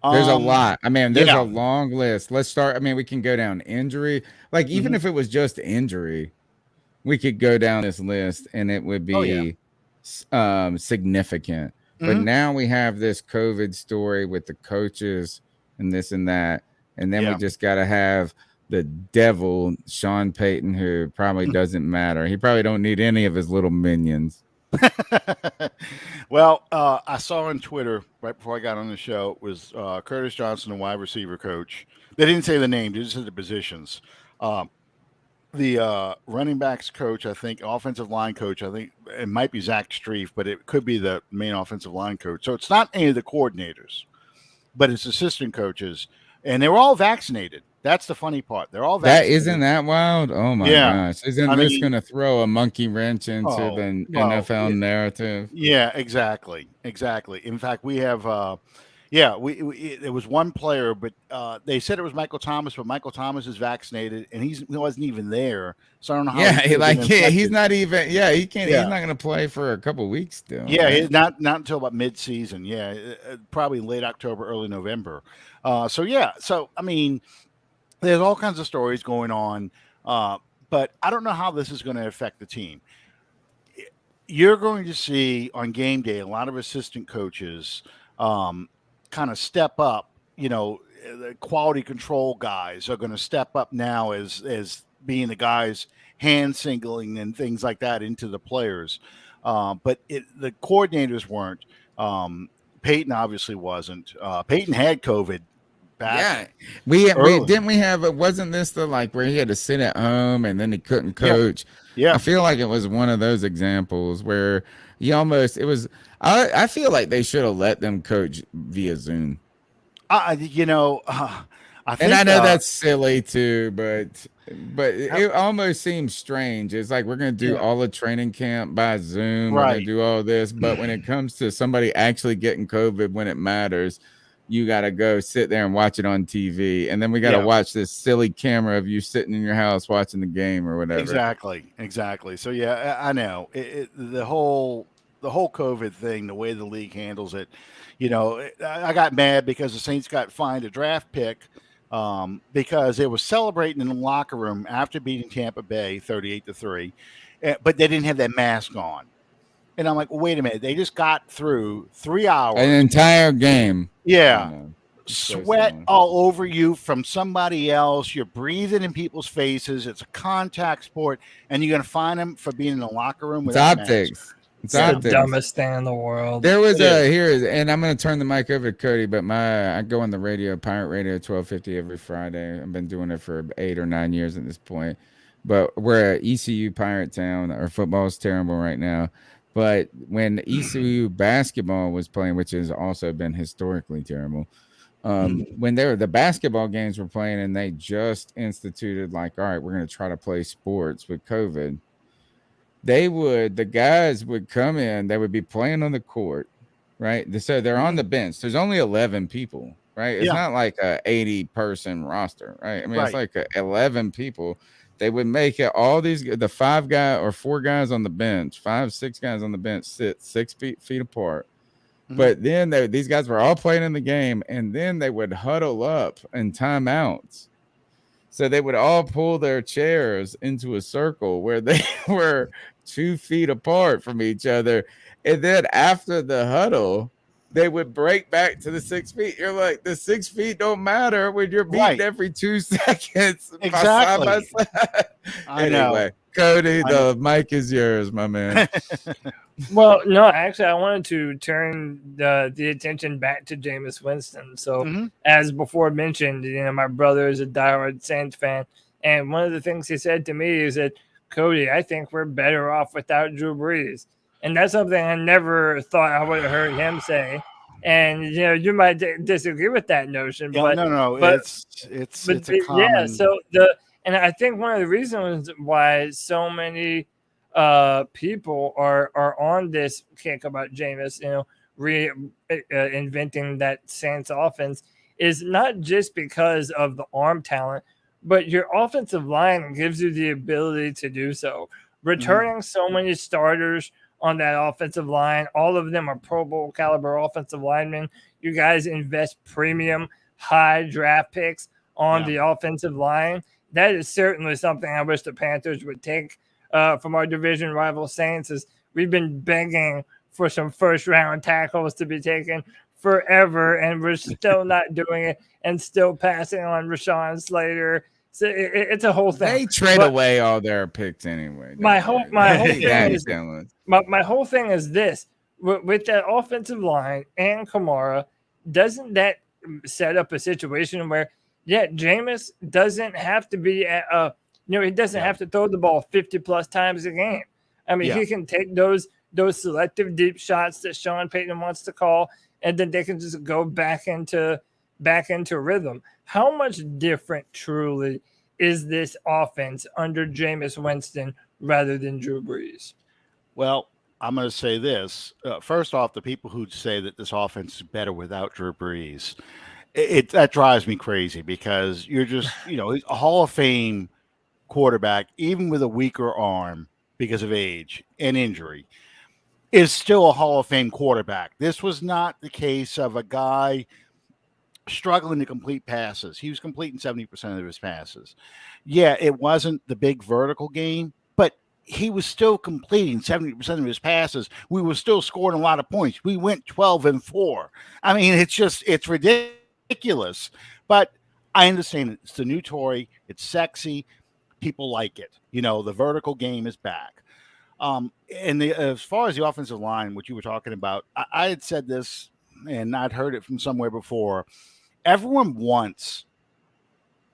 There's a lot. I mean, there's a long list. Let's start. I mean, we can go down injury. Like, even if it was just injury, we could go down this list and it would be significant. But now we have this COVID story with the coaches and this and that. And then we just got to have the devil, Sean Payton, who probably doesn't matter. He probably don't need any of his little minions. Well, I saw on Twitter right before I got on the show was Curtis Johnson, the wide receiver coach. They didn't say the name; they just said the positions. The running backs coach, I think, offensive line coach, I think it might be Zach Streif, but it could be the main offensive line coach. So it's not any of the coordinators, but it's assistant coaches, and they were all vaccinated. That's the funny part. They're all That vaccinated. isn't that wild? Oh my gosh! Isn't this going to throw a monkey wrench into the NFL narrative? Yeah, exactly. In fact, we have. There was one player, but they said it was Michael Thomas, but Michael Thomas is vaccinated, and he wasn't even there. So I don't know how. He's not even. Yeah, he can't. Yeah. He's not going to play for a couple weeks still. Yeah, right? not until about mid-season. Yeah, probably late October, early November. So I mean, there's all kinds of stories going on, but I don't know how this is going to affect the team. You're going to see on game day a lot of assistant coaches. Kind of step up, the quality control guys are going to step up now as being the guys hand singling and things like that into the players. But the coordinators weren't. Peyton obviously wasn't. Peyton had COVID back. Yeah, we have it. Wasn't this the where he had to sit at home and then he couldn't coach? Yeah. I feel like it was one of those examples where I feel like they should have let them coach via Zoom. I think, and I know that's silly too, but it almost seems strange. It's like we're going to do all the training camp by Zoom. Right. We're going to do all this, but when it comes to somebody actually getting COVID when it matters, you got to go sit there and watch it on TV. And then we got to watch this silly camera of you sitting in your house watching the game or whatever. Exactly. So, yeah, I know. The whole COVID thing, the way the league handles it, I got mad because the Saints got fined a draft pick because they were celebrating in the locker room after beating Tampa Bay 38-3, but they didn't have that mask on. And I'm like, well, wait a minute. They just got through 3 hours. An entire game. Yeah. Sweat all over you from somebody else. You're breathing in people's faces. It's a contact sport. And you're going to fine them for being in the locker room with optics. It's the dumbest thing in the world. There was and I'm going to turn the mic over to Cody, but I go on the radio, Pirate Radio 1250 every Friday. I've been doing it for 8 or 9 years at this point. But we're at ECU Pirate Town. Our football is terrible right now. But when ECU basketball was playing, which has also been historically terrible, when the basketball games were playing and they just instituted all right, we're going to try to play sports with COVID, the guys would come in, they would be playing on the court, right? So they're on the bench. There's only 11 people, right? It's not like a 80-person roster, right? I mean, it's like 11 people. They would make it the 5 guy or 4 guys on the bench, 5, 6 guys on the bench sit 6 feet apart. Mm-hmm. But then these guys were all playing in the game, and then they would huddle up in timeouts. So they would all pull their chairs into a circle where they were 2 feet apart from each other. And then after the huddle, they would break back to the 6 feet. You're like, the 6 feet don't matter when you're beating every 2 seconds. Exactly. By side. Anyway, Cody, the mic is yours, my man. Well, no, actually, I wanted to turn the attention back to Jameis Winston. So, as before mentioned, my brother is a diehard Saints fan. And one of the things he said to me is that, Cody, I think we're better off without Drew Brees. And that's something I never thought I would have heard him say. And, you might disagree with that notion. Yeah, but it's a common... Yeah, so and I think one of the reasons why so many people are on this kick about Jameis, reinventing that Saints offense is not just because of the arm talent, but your offensive line gives you the ability to do so. Returning so many starters on that offensive line, all of them are Pro Bowl caliber offensive linemen. You guys invest premium high draft picks on the offensive line. That is certainly something I wish the Panthers would take from our division rival Saints. Is we've been begging for some first round tackles to be taken forever, and we're still not doing it, and still passing on Rashawn Slater So it's a whole thing. They trade away all their picks anyway. My whole thing is my whole thing is this: with that offensive line and Kamara, doesn't that set up a situation where, Jameis doesn't have to be he doesn't have to throw the ball 50+ times a game. I mean, he can take those selective deep shots that Sean Payton wants to call, and then they can just go back into rhythm. How much different truly is this offense under Jameis Winston rather than Drew Brees? Well, I'm going to say this. First off, the people who say that this offense is better without Drew Brees, that drives me crazy, because you're just, a Hall of Fame quarterback, even with a weaker arm because of age and injury, is still a Hall of Fame quarterback. This was not the case of a guy struggling to complete passes. He was completing 70% of his passes. Yeah, it wasn't the big vertical game, but he was still completing 70% of his passes. We were still scoring a lot of points. We went 12-4. I mean, it's ridiculous. But I understand it's the new toy. It's sexy. People like it. The vertical game is back. As far as the offensive line, what you were talking about, I had said this, and I'd heard it from somewhere before. Everyone wants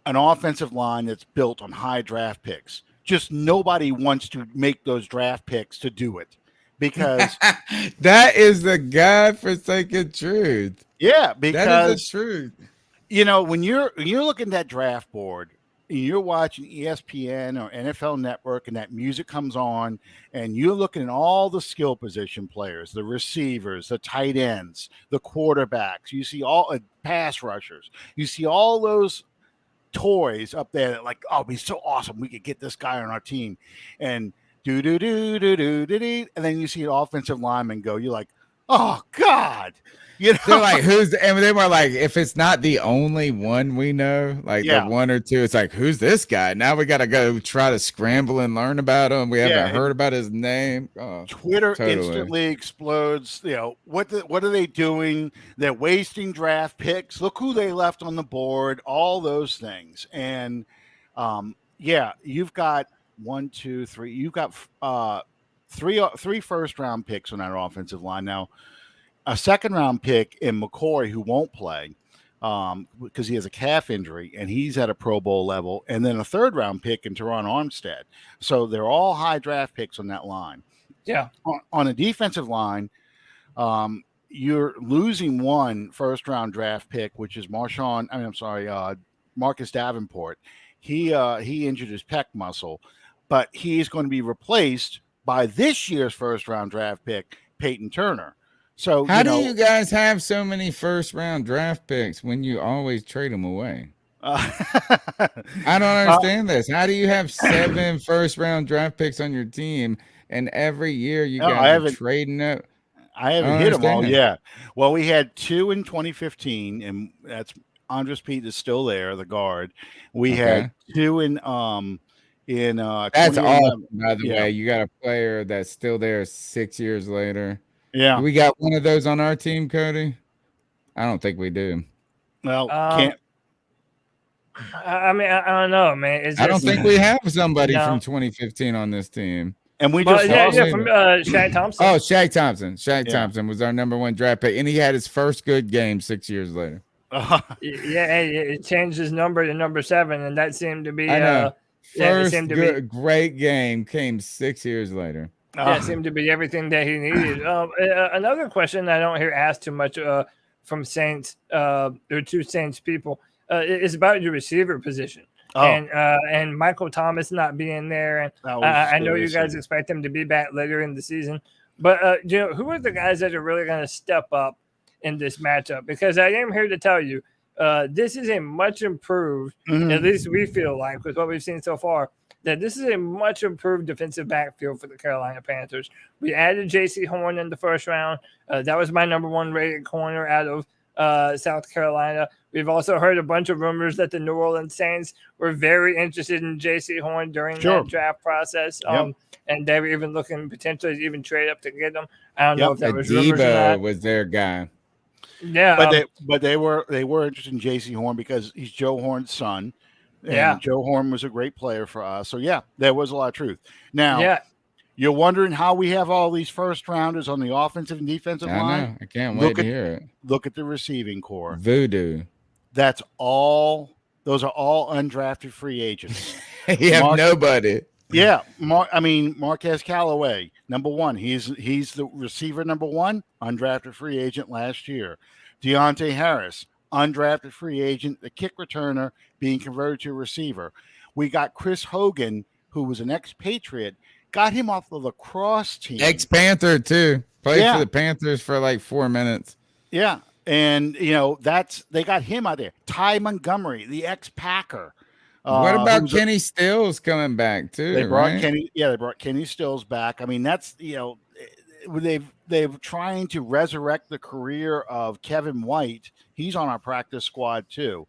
an offensive line that's built on high draft picks. Just nobody wants to make those draft picks to do it, because that is the God-forsaken truth. Yeah, because that is the truth. When you're looking at that draft board, and you're watching ESPN or NFL Network, and that music comes on, and you're looking at all the skill position players, the receivers, the tight ends, the quarterbacks, you see all pass rushers, you see all those toys up there that, like, oh, it'd be so awesome, we could get this guy on our team, and and then you see an offensive lineman go, you're like, oh God. They're like, and they were like, if it's not the only one we know, like the one or two, it's like, who's this guy? Now we got to go try to scramble and learn about him. We haven't heard about his name. Oh, Twitter instantly explodes. What are they doing? They're wasting draft picks. Look who they left on the board. All those things. And you've got 1, 2, 3. You've got three first-round picks on that offensive line now. A second-round pick in McCoy, who won't play because he has a calf injury, and he's at a Pro Bowl level, and then a third-round pick in Teron Armstead. So they're all high draft picks on that line. Yeah. On a defensive line, you're losing one first-round draft pick, which is Marcus Davenport. He injured his pec muscle, but he's going to be replaced by this year's first-round draft pick, Peyton Turner. So how do you guys have so many first-round draft picks when you always trade them away? I don't understand this. How do you have 7 first-round draft picks on your team, and every year you guys are trading up? I haven't hit them all yet. Well, we had 2 in 2015, and that's Andres Pete is still there, the guard. We had 2 in that's awesome, by the way. You got a player that's still there 6 years later. Yeah. We got one of those on our team, Cody? I don't think we do. Well, can't. I mean, I don't know, man. I don't think we have somebody from 2015 on this team. And we just from Shaq Thompson. Oh, Shaq Thompson. Thompson was our number 1 draft pick, and he had his first good game 6 years later. It changed his number to number 7, and that seemed to be great game came 6 years later. That seemed to be everything that he needed. Another question I don't hear asked too much from Saints or to Saints people is about your receiver position. And Michael Thomas not being there. And I know you guys expect him to be back later in the season. But, who are the guys that are really going to step up in this matchup? Because I am here to tell you, this is a much improved, at least we feel like, with what we've seen so far, that this is a much improved defensive backfield for the Carolina Panthers. We added J.C. Horn in the first round. That was my number 1 rated corner out of South Carolina. We've also heard a bunch of rumors that the New Orleans Saints were very interested in J.C. Horn during that draft process. And they were even looking potentially to even trade up to get him. I don't know if that was rumors or not. Was their guy. Yeah. But they were interested in J.C. Horn because he's Joe Horn's son. And Yeah. Joe Horn was a great player for us. So, yeah, there was a lot of truth. Now, Yeah. you're wondering how we have all these first rounders on the offensive and defensive I line? know. I can't wait to hear it. Look at the receiving core. Voodoo. That's all. Those are all undrafted free agents. You have nobody. Yeah, Marquez Callaway, number one. He's the receiver number one, undrafted free agent last year. Deontay Harris, undrafted free agent, the kick returner being converted to a receiver. We got Chris Hogan, who was an ex-Patriot, got him off the lacrosse team. Ex-Panther too. Played for the Panthers for like 4 minutes. Yeah, and they got him out there. Ty Montgomery, the ex-Packer. What about Kenny Stills coming back too? They brought right? Kenny. Yeah, they brought Kenny Stills back. I mean, that's they've trying to resurrect the career of Kevin White. He's on our practice squad too.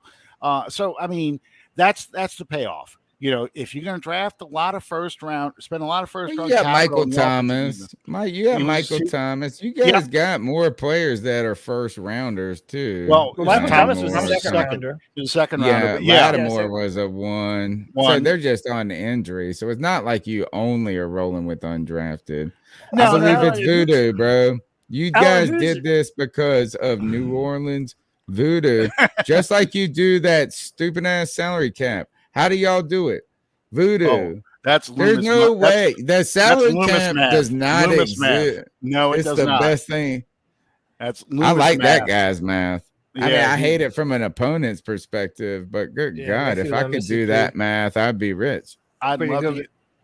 So I mean, that's the payoff. If you're going to draft a lot of first round, spend a lot of first round. You got Michael Thomas. You got Michael Thomas. You guys got more players that are first rounders too. Well, Michael Thomas was a second rounder. He was a second rounder. Lattimore was a one. So they're just on the injury. So it's not like you only are rolling with undrafted. I believe it's voodoo, bro. You guys did this because of New Orleans voodoo, just like you do that stupid ass salary cap. How do y'all do it? Voodoo. There's no way. The salary cap does not exist. No, it does not. It's the best thing. I like that guy's math. Yeah, I mean, I hate it from an opponent's perspective, but good God, if I could do that math, I'd be rich.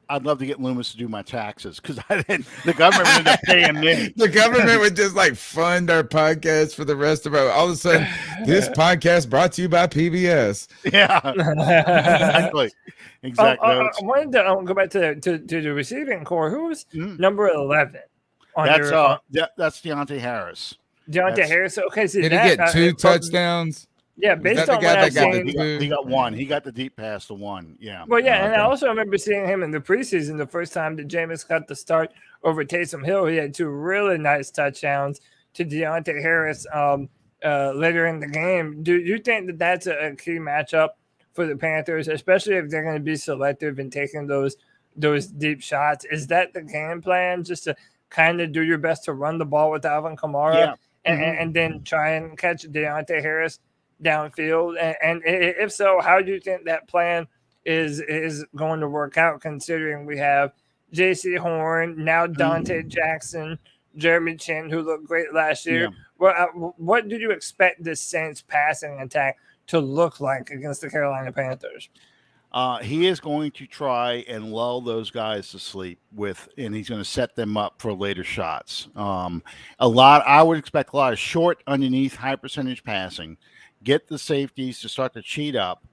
I'd love to get Loomis to do my taxes because the government would end up paying me. The government would just fund our podcast for the rest of our. All of a sudden, this podcast brought to you by PBS. Yeah, exactly. I wanted to go back to the receiving core. Who was number 11? That's Deontay Harris. Harris. Okay, so did he get 2 touchdowns? Yeah, based on what I've seen, he got one. He got the deep pass to one. Yeah. Well, yeah, and I also remember seeing him in the preseason the first time that Jameis got the start over Taysom Hill. He had 2 really nice touchdowns to Deontay Harris later in the game. Do you think that that's a key matchup for the Panthers, especially if they're going to be selective in taking those deep shots? Is that the game plan, just to kind of do your best to run the ball with Alvin Kamara and then try and catch Deontay Harris downfield? And if so, how do you think that plan is going to work out, considering we have J.C. Horn, now Dante Jackson, Jeremy Chin, who looked great last year? What do you expect this Saints passing attack to look like against the Carolina Panthers? He is going to try and lull those guys to sleep and he's going to set them up for later shots. I would expect a lot of short underneath high percentage passing, get the safeties to start to cheat up,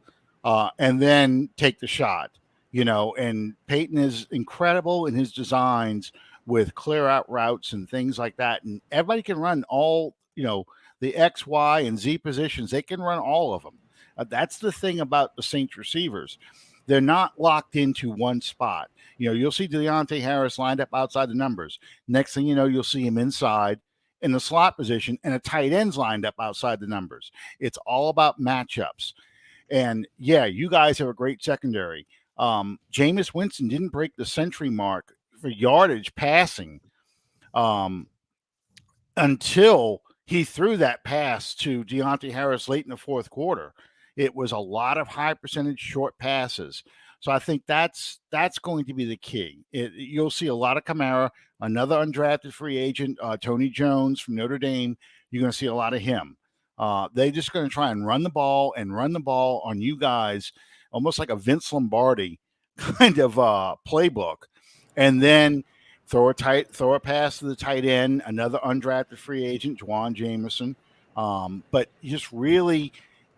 and then take the shot, and Peyton is incredible in his designs with clear out routes and things like that. And everybody can run all, the X, Y, and Z positions. They can run all of them. That's the thing about the Saints receivers. They're not locked into one spot. You'll see Deontay Harris lined up outside the numbers. Next thing you know, you'll see him inside in the slot position and a tight end's lined up outside the numbers. It's all about matchups. And yeah, you guys have a great secondary. Jameis Winston didn't break the century mark for yardage passing until he threw that pass to Deontay Harris late in the fourth quarter. It was a lot of high percentage short passes. So I think that's going to be the key. You'll see a lot of Kamara, another undrafted free agent, Tony Jones from Notre Dame. You're going to see a lot of him. They're just going to try and run the ball on you guys, almost like a Vince Lombardi kind of playbook, and then throw a pass to the tight end, another undrafted free agent, Juwan Jameson. But just really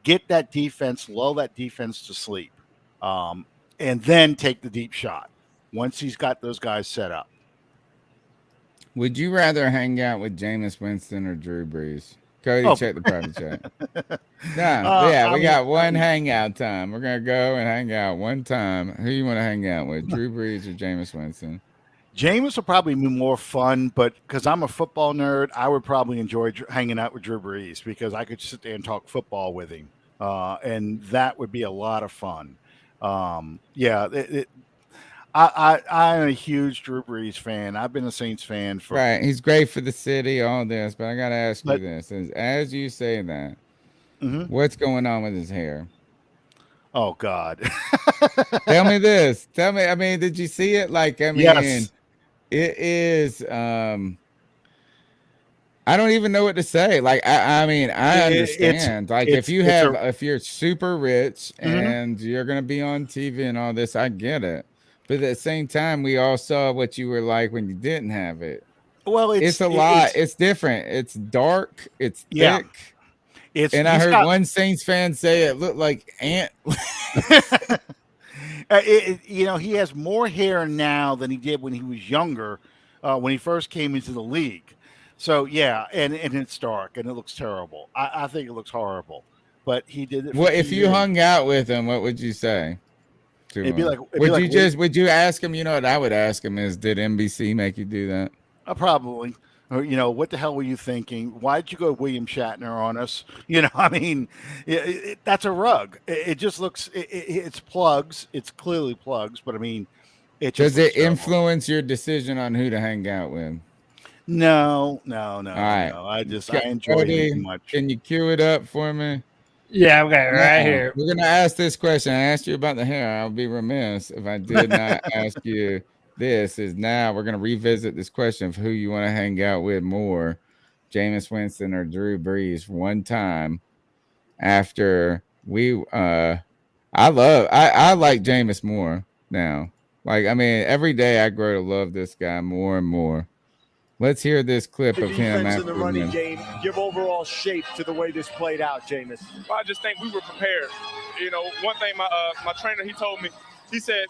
get that defense, lull that defense to sleep. And then take the deep shot once he's got those guys set up. Would you rather hang out with Jameis Winston or Drew Brees? Cody, check the private chat. We got one hangout time. We're going to go and hang out one time. Who you want to hang out with, Drew Brees or Jameis Winston? Jameis will probably be more fun, but because I'm a football nerd, I would probably enjoy hanging out with Drew Brees because I could sit there and talk football with him. And that would be a lot of fun. Yeah, I'm a huge Drew Brees fan. I've been a Saints fan for Right. He's great for the city, all this, but I gotta ask you but this. As you say that, mhm. what's going on with his hair? Oh God. Tell me this. Tell me, I mean, did you see it? Like, I mean, Yes. it is I don't even know what to say. Like, I mean, I It's understand. Like, it's a if you're super rich mhm. and you're gonna be on TV and all this, I get it. But at the same time, we all saw what you were like when you didn't have it. Well, It's a lot. It's different. It's dark. It's yeah. thick. It's And I he's heard got one Saints fan say it looked like ant. he has more hair now than he did when he was younger, when he first came into the league. So yeah, and it's dark and it looks terrible. I think it looks horrible. But he did it for What 2 if you years. hung out with him? What would you say to It'd be him? like Would you ask him? You know what I would ask him is, did NBC make you do that? probably. Or, what the hell were you thinking? Why did you go William Shatner on us? I mean, that's a rug. It just looks. It's plugs. It's clearly plugs. But I mean, it just Does it looks terrible. influence your decision on who to hang out with? No. All right. I enjoy him too much. Can you cue it up for me? Yeah, okay, right Now, here. we're gonna ask this question. I asked you about the hair. I'll be remiss if I did not ask you. This is now we're gonna revisit this question of who you want to hang out with more, Jameis Winston or Drew Brees. One time after I like Jameis more now. Like, I mean, every day I grow to love this guy more and more. Let's hear this clip The of him defense after in the the running win. game give overall shape to the way this played out, Jameis. I just think we were prepared. One thing my trainer, he told me, he said,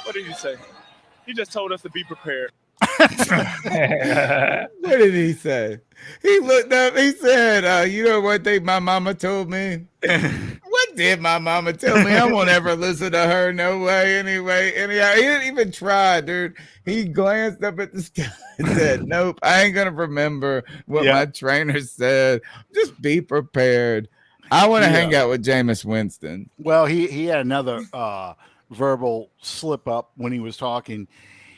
what did he say? He just told us to be prepared. What did he say? He looked up, he said, you know what thing my mama told me? What did my mama tell me? I won't ever listen to her, no way, anyway. Anyhow, he didn't even try, dude. He glanced up at the sky and said, nope, I ain't gonna remember what my trainer said. Just be prepared. I want to hang out with Jameis Winston. Well, he had another verbal slip up when he was talking.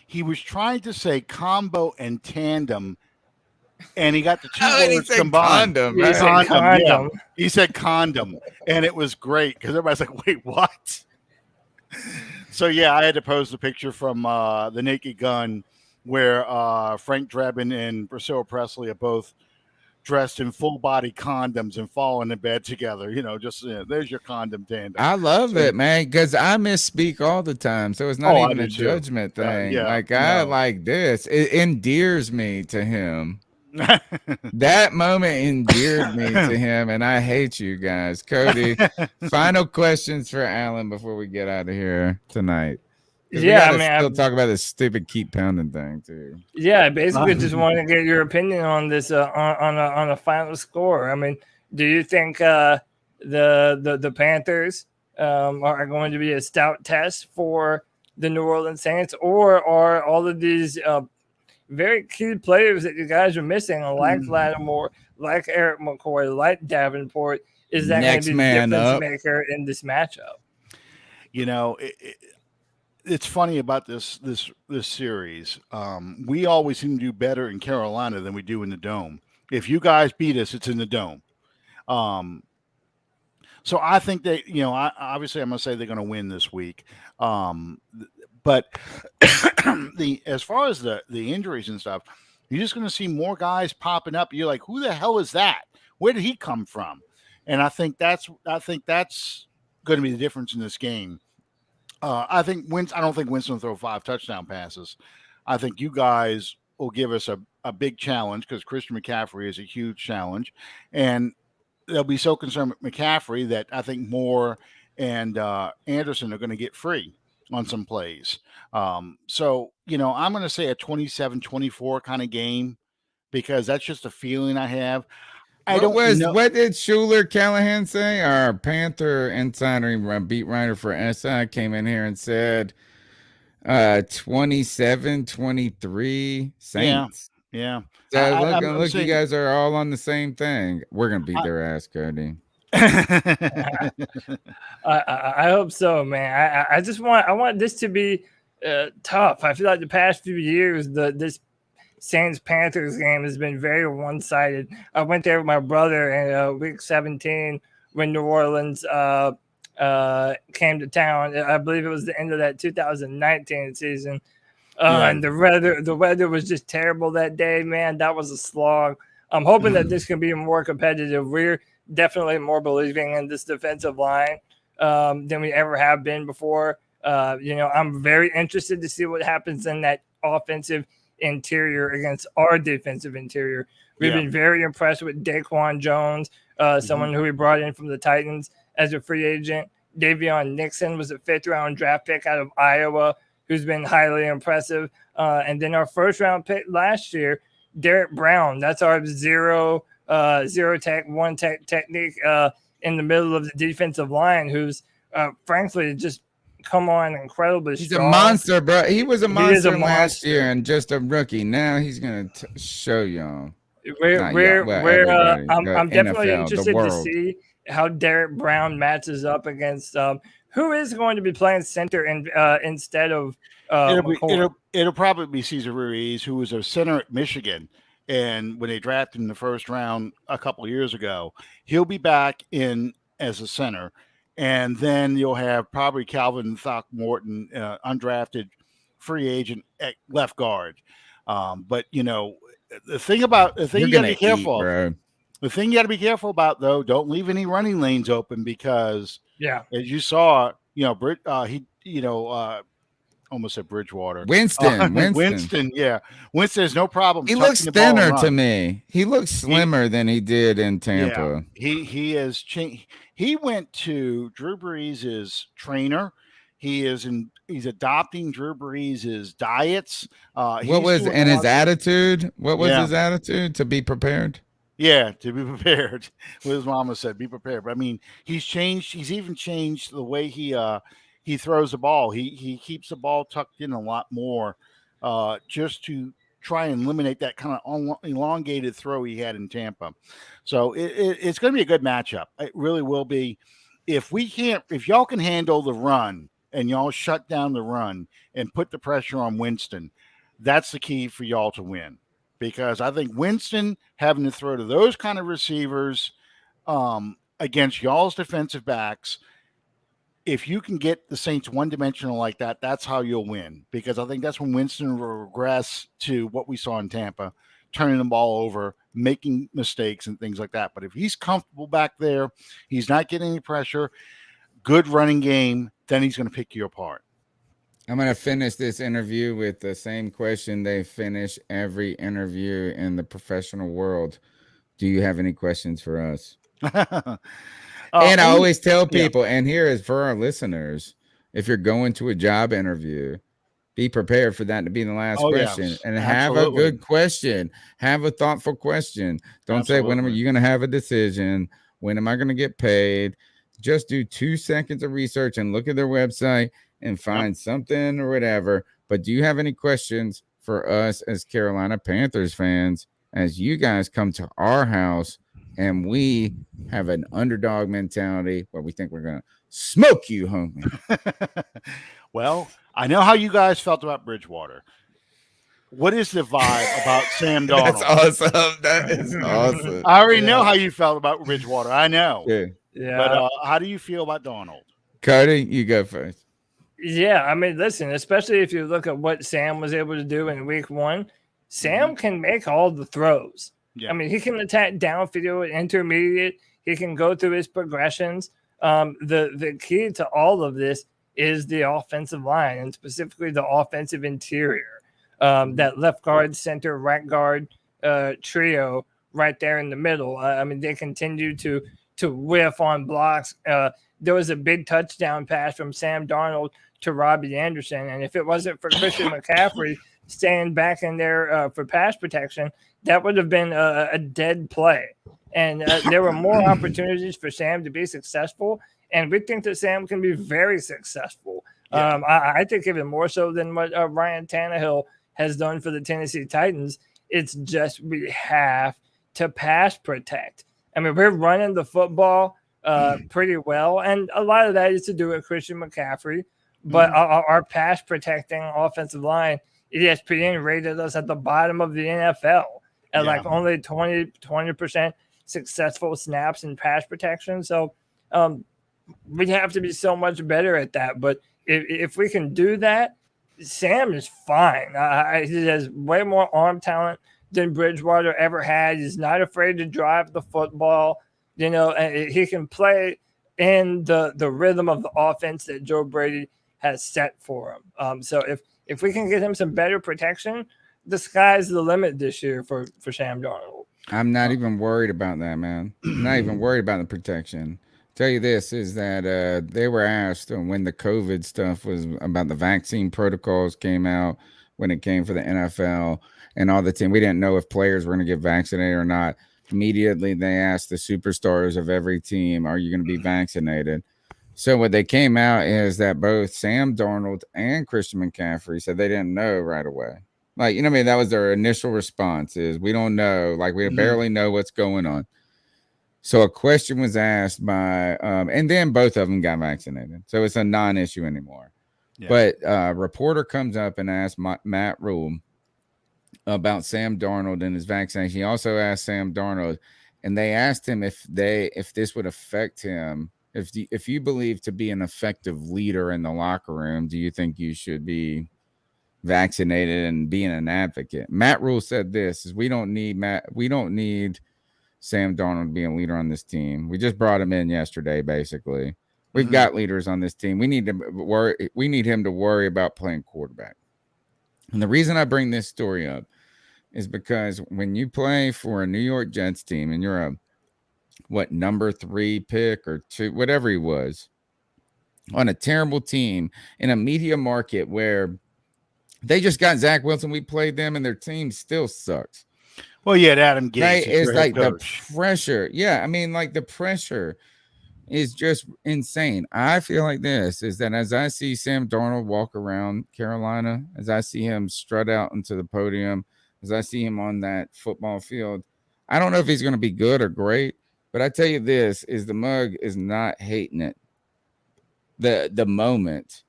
He was trying to say combo and tandem, and he got the two words combined. Condom, He right? said condom. Yeah. He said condom, and it was great because everybody's like, "Wait, what?" So yeah, I had to post a picture from the Naked Gun where Frank Drebin and Priscilla Presley are both dressed in full body condoms and falling in bed together. There's your condom tandem. I love it, man, because I misspeak all the time. So it's not even a judgment thing. I like this. It endears me to him. That moment endeared me to him, and I hate you guys. Cody, final questions for Allen before we get out of here tonight. Yeah, still talk about this stupid keep pounding thing too. Yeah, I basically just want to get your opinion on this on a final score. I mean, do you think the Panthers are going to be a stout test for the New Orleans Saints, or are all of these very key players that you guys are missing, like Lattimore, like Eric McCoy, like Davenport, is that going to be the difference maker in this matchup? It's funny about this series. We always seem to do better in Carolina than we do in the Dome. If you guys beat us, it's in the Dome. So I think that obviously I'm going to say they're going to win this week. But as far as the injuries and stuff, you're just going to see more guys popping up. You're like, who the hell is that? Where did he come from? And I think that's going to be the difference in this game. I don't think Winston will throw 5 touchdown passes. I think you guys will give us a big challenge because Christian McCaffrey is a huge challenge. And they'll be so concerned with McCaffrey that I think Moore and Anderson are going to get free on some plays. So, I'm going to say a 27-24 kind of game because that's just a feeling I have. What did Schuyler Callihan say? Our Panther insider beat writer for SI came in here and said 27-23 Saints. Yeah. So look, you guys are all on the same thing. We're gonna beat their ass, Cody. I hope so, man. I want this to be tough. I feel like the past few years, this Saints Panthers game has been very one sided. I went there with my brother in week 17 when New Orleans came to town. I believe it was the end of that 2019 season. And the weather was just terrible that day, man. That was a slog. I'm hoping that this can be more competitive. We're definitely more believing in this defensive line than we ever have been before. I'm very interested to see what happens in that offensive interior against our defensive interior. We've been very impressed with Daquan Jones, someone who we brought in from the Titans as a free agent. Davion Nixon was a 5th-round draft pick out of Iowa, who's been highly impressive. And then our first-round pick last year, Derrick Brown. That's our zero tech, one tech technique in the middle of the defensive line, who's frankly just come on incredibly He's strong. a monster, bro. He was a monster last year and just a rookie. Now he's gonna show y'all. I'm definitely NFL, interested to see how Derrick Brown matches up against who is going to be playing center instead of it'll probably be Cesar Ruiz, who was a center at Michigan. And when they drafted in the first round a couple of years ago, he'll be back in as a center. And then you'll have probably Calvin Throckmorton, undrafted free agent at left guard. But the thing you got to be careful of. The thing you got to be careful about, though, don't leave any running lanes open because, as you saw, almost said Bridgewater. Winston, Winston has no problem. He looks thinner to me. He looks slimmer than he did in Tampa. Yeah, he has changed. He went to Drew Brees' trainer. He's adopting Drew Brees' diets. His attitude? What was his attitude? To be prepared? Yeah, to be prepared. What his mama said, be prepared. But I mean, he's changed. He's even changed the way he throws the ball. He keeps the ball tucked in a lot more, just to try and eliminate that kind of elongated throw he had in Tampa. So it's going to be a good matchup. It really will be. If y'all can handle the run and y'all shut down the run and put the pressure on Winston, that's the key for y'all to win. Because I think Winston having to throw to those kind of receivers against y'all's defensive backs, if you can get the Saints one-dimensional like that, that's how you'll win. Because I think that's when Winston will regress to what we saw in Tampa, turning the ball over, making mistakes and things like that. But if he's comfortable back there, he's not getting any pressure, good running game, then he's going to pick you apart. I'm going to finish this interview with the same question they finish every interview in the professional world. Do you have any questions for us? And I always tell people, and here is for our listeners, if you're going to a job interview, be prepared for that to be the last question. And have a good question. Have a thoughtful question. Don't say, when are you going to have a decision? When am I going to get paid? Just do 2 seconds of research and look at their website and find something or whatever. But do you have any questions for us as Carolina Panthers fans as you guys come to our house and we have an underdog mentality where we think we're going to smoke you, homie? Well, I know how you guys felt about Bridgewater. What is the vibe about Sam Darnold? That's awesome. That is awesome. I already know how you felt about Bridgewater. I know. Yeah. But how do you feel about Darnold? Cody, you go first. Yeah, I mean, listen, especially if you look at what Sam was able to do in week 1, Sam can make all the throws. Yeah. I mean, he can attack downfield, intermediate. He can go through his progressions. The key to all of this is the offensive line, and specifically the offensive interior. That left guard, center, right guard trio right there in the middle. I mean, they continue to whiff on blocks. There was a big touchdown pass from Sam Darnold to Robbie Anderson, and if it wasn't for Christian McCaffrey staying back in there for pass protection, that would have been a dead play. And there were more opportunities for Sam to be successful, and we think that Sam can be very successful. Yeah. I think even more so than what Ryan Tannehill has done for the Tennessee Titans. It's just we have to pass protect. I mean, we're running the football pretty well. And a lot of that is to do with Christian McCaffrey. But our pass protecting offensive line, ESPN rated us at the bottom of the NFL at like only 20% successful snaps in pass protection. So we have to be so much better at that. But if we can do that, Sam is fine. He has way more arm talent than Bridgewater ever had. He's not afraid to drive the football. You know, and he can play in the rhythm of the offense that Joe Brady has set for him. So if we can get him some better protection, the sky's the limit this year for Sam Darnold. I'm not even worried about that, man. I'm not even worried about the protection. Tell you this is that they were asked when the COVID stuff was about the vaccine protocols came out, when it came for the NFL and all the team. We didn't know if players were going to get vaccinated or not. Immediately, they asked the superstars of every team, are you going to be vaccinated? So what they came out is that both Sam Darnold and Christian McCaffrey said they didn't know right away. Like, you know what I mean? That was their initial response is we don't know. Like, we barely know what's going on. So a question was asked by, and then both of them got vaccinated. So it's a non-issue anymore. Yeah. But a reporter comes up and asks Matt Rule about Sam Darnold and his vaccination. He also asked Sam Darnold, and they asked him if this would affect him. If you believe to be an effective leader in the locker room, do you think you should be vaccinated and being an advocate? Matt Rule said this is we don't need Sam Darnold being a leader on this team. We just brought him in yesterday, basically. We've got leaders on this team. We need him to worry about playing quarterback. And the reason I bring this story up is because when you play for a New York Jets team and you're number 3 pick or 2, whatever he was, on a terrible team in a media market where they just got Zach Wilson, we played them, and their team still sucks. Well, you had Adam Gase. Right? It's like the pressure. Yeah, I mean, like the pressure is just insane. I feel like this is that as I see Sam Darnold walk around Carolina, as I see him strut out into the podium, as I see him on that football field, I don't know if he's going to be good or great, but I tell you this is the mug is not hating it. The moment,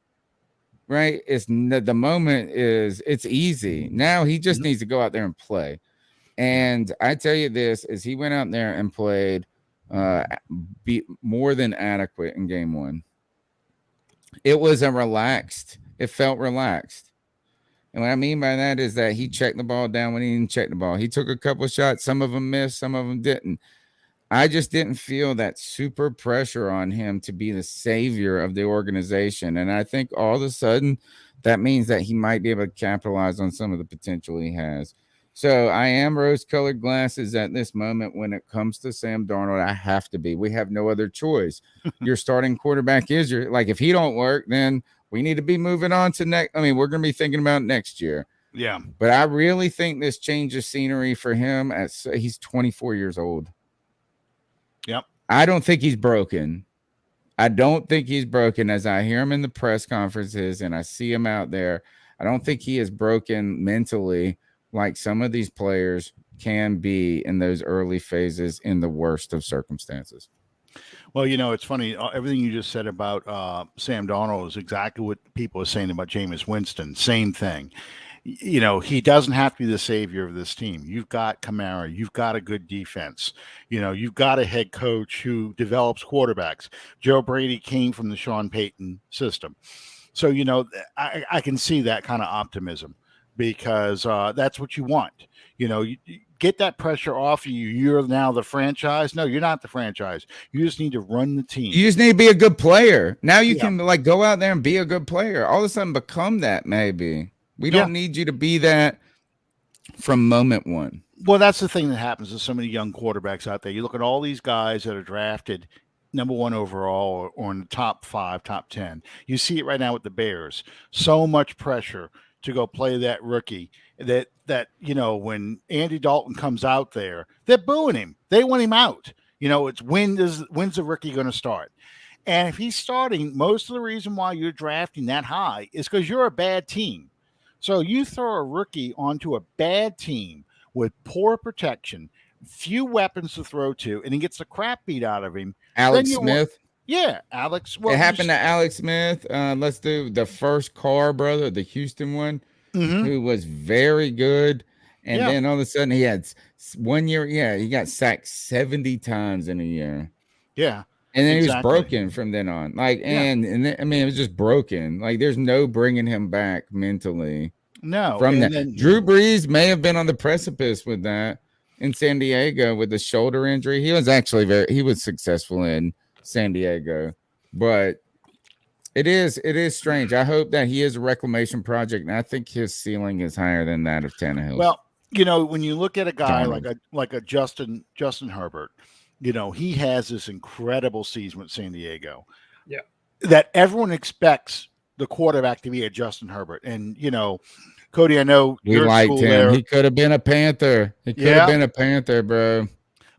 right? The moment is it's easy. Now he just needs to go out there and play. And I tell you this is he went out there and played more than adequate in game 1. It felt relaxed. And what I mean by that is that he checked the ball down when he didn't check the ball. He took a couple of shots. Some of them missed, some of them didn't. I just didn't feel that super pressure on him to be the savior of the organization. And I think all of a sudden that means that he might be able to capitalize on some of the potential he has. So I am rose-colored glasses at this moment when it comes to Sam Darnold. I have to be. We have no other choice. Your starting quarterback is if he don't work, then we need to be moving on to next. I mean, we're going to be thinking about next year. Yeah. But I really think this changes scenery for him. He's 24 years old. Yep. I don't think he's broken. As I hear him in the press conferences and I see him out there. I don't think he is broken mentally like some of these players can be in those early phases in the worst of circumstances. Well, it's funny. Everything you just said about Sam Darnold is exactly what people are saying about Jameis Winston. Same thing. He doesn't have to be the savior of this team. You've got Kamara. You've got a good defense. You've got a head coach who develops quarterbacks. Joe Brady came from the Sean Payton system. So, I can see that kind of optimism because that's what you want. You get that pressure off of you. You're now the franchise. No, you're not the franchise. You just need to run the team. You just need to be a good player. Now you can go out there and be a good player. All of a sudden become that maybe. We don't need you to be that from moment one. Well, that's the thing that happens to so many young quarterbacks out there. You look at all these guys that are drafted number 1 overall or in the top 5, top 10. You see it right now with the Bears. So much pressure to go play that rookie that when Andy Dalton comes out there, they're booing him. They want him out. It's when's the rookie going to start? And if he's starting, most of the reason why you're drafting that high is because you're a bad team. So you throw a rookie onto a bad team with poor protection, few weapons to throw to, and he gets the crap beat out of him. Alex Smith. Yeah, Alex. Well, It happened to Alex Smith. Let's do the first Carr brother, the Houston one, who was very good. And then all of a sudden he had 1 year. Yeah, he got sacked 70 times in a year. Yeah. And then he was broken from then on. Like, and then, I mean, it was just broken. Like, there's no bringing him back mentally. No. From that. Drew Brees may have been on the precipice with that in San Diego with the shoulder injury. He was actually he was successful in San Diego, but it is strange. I hope that he is a reclamation project, and I think his ceiling is higher than that of Tannehill. Well, when you look at a guy like a Justin Herbert, he has this incredible season with San Diego. Yeah, that everyone expects the quarterback to be a Justin Herbert, and Cody, I know we liked him. There. He could have been a Panther. He could have been a Panther, bro.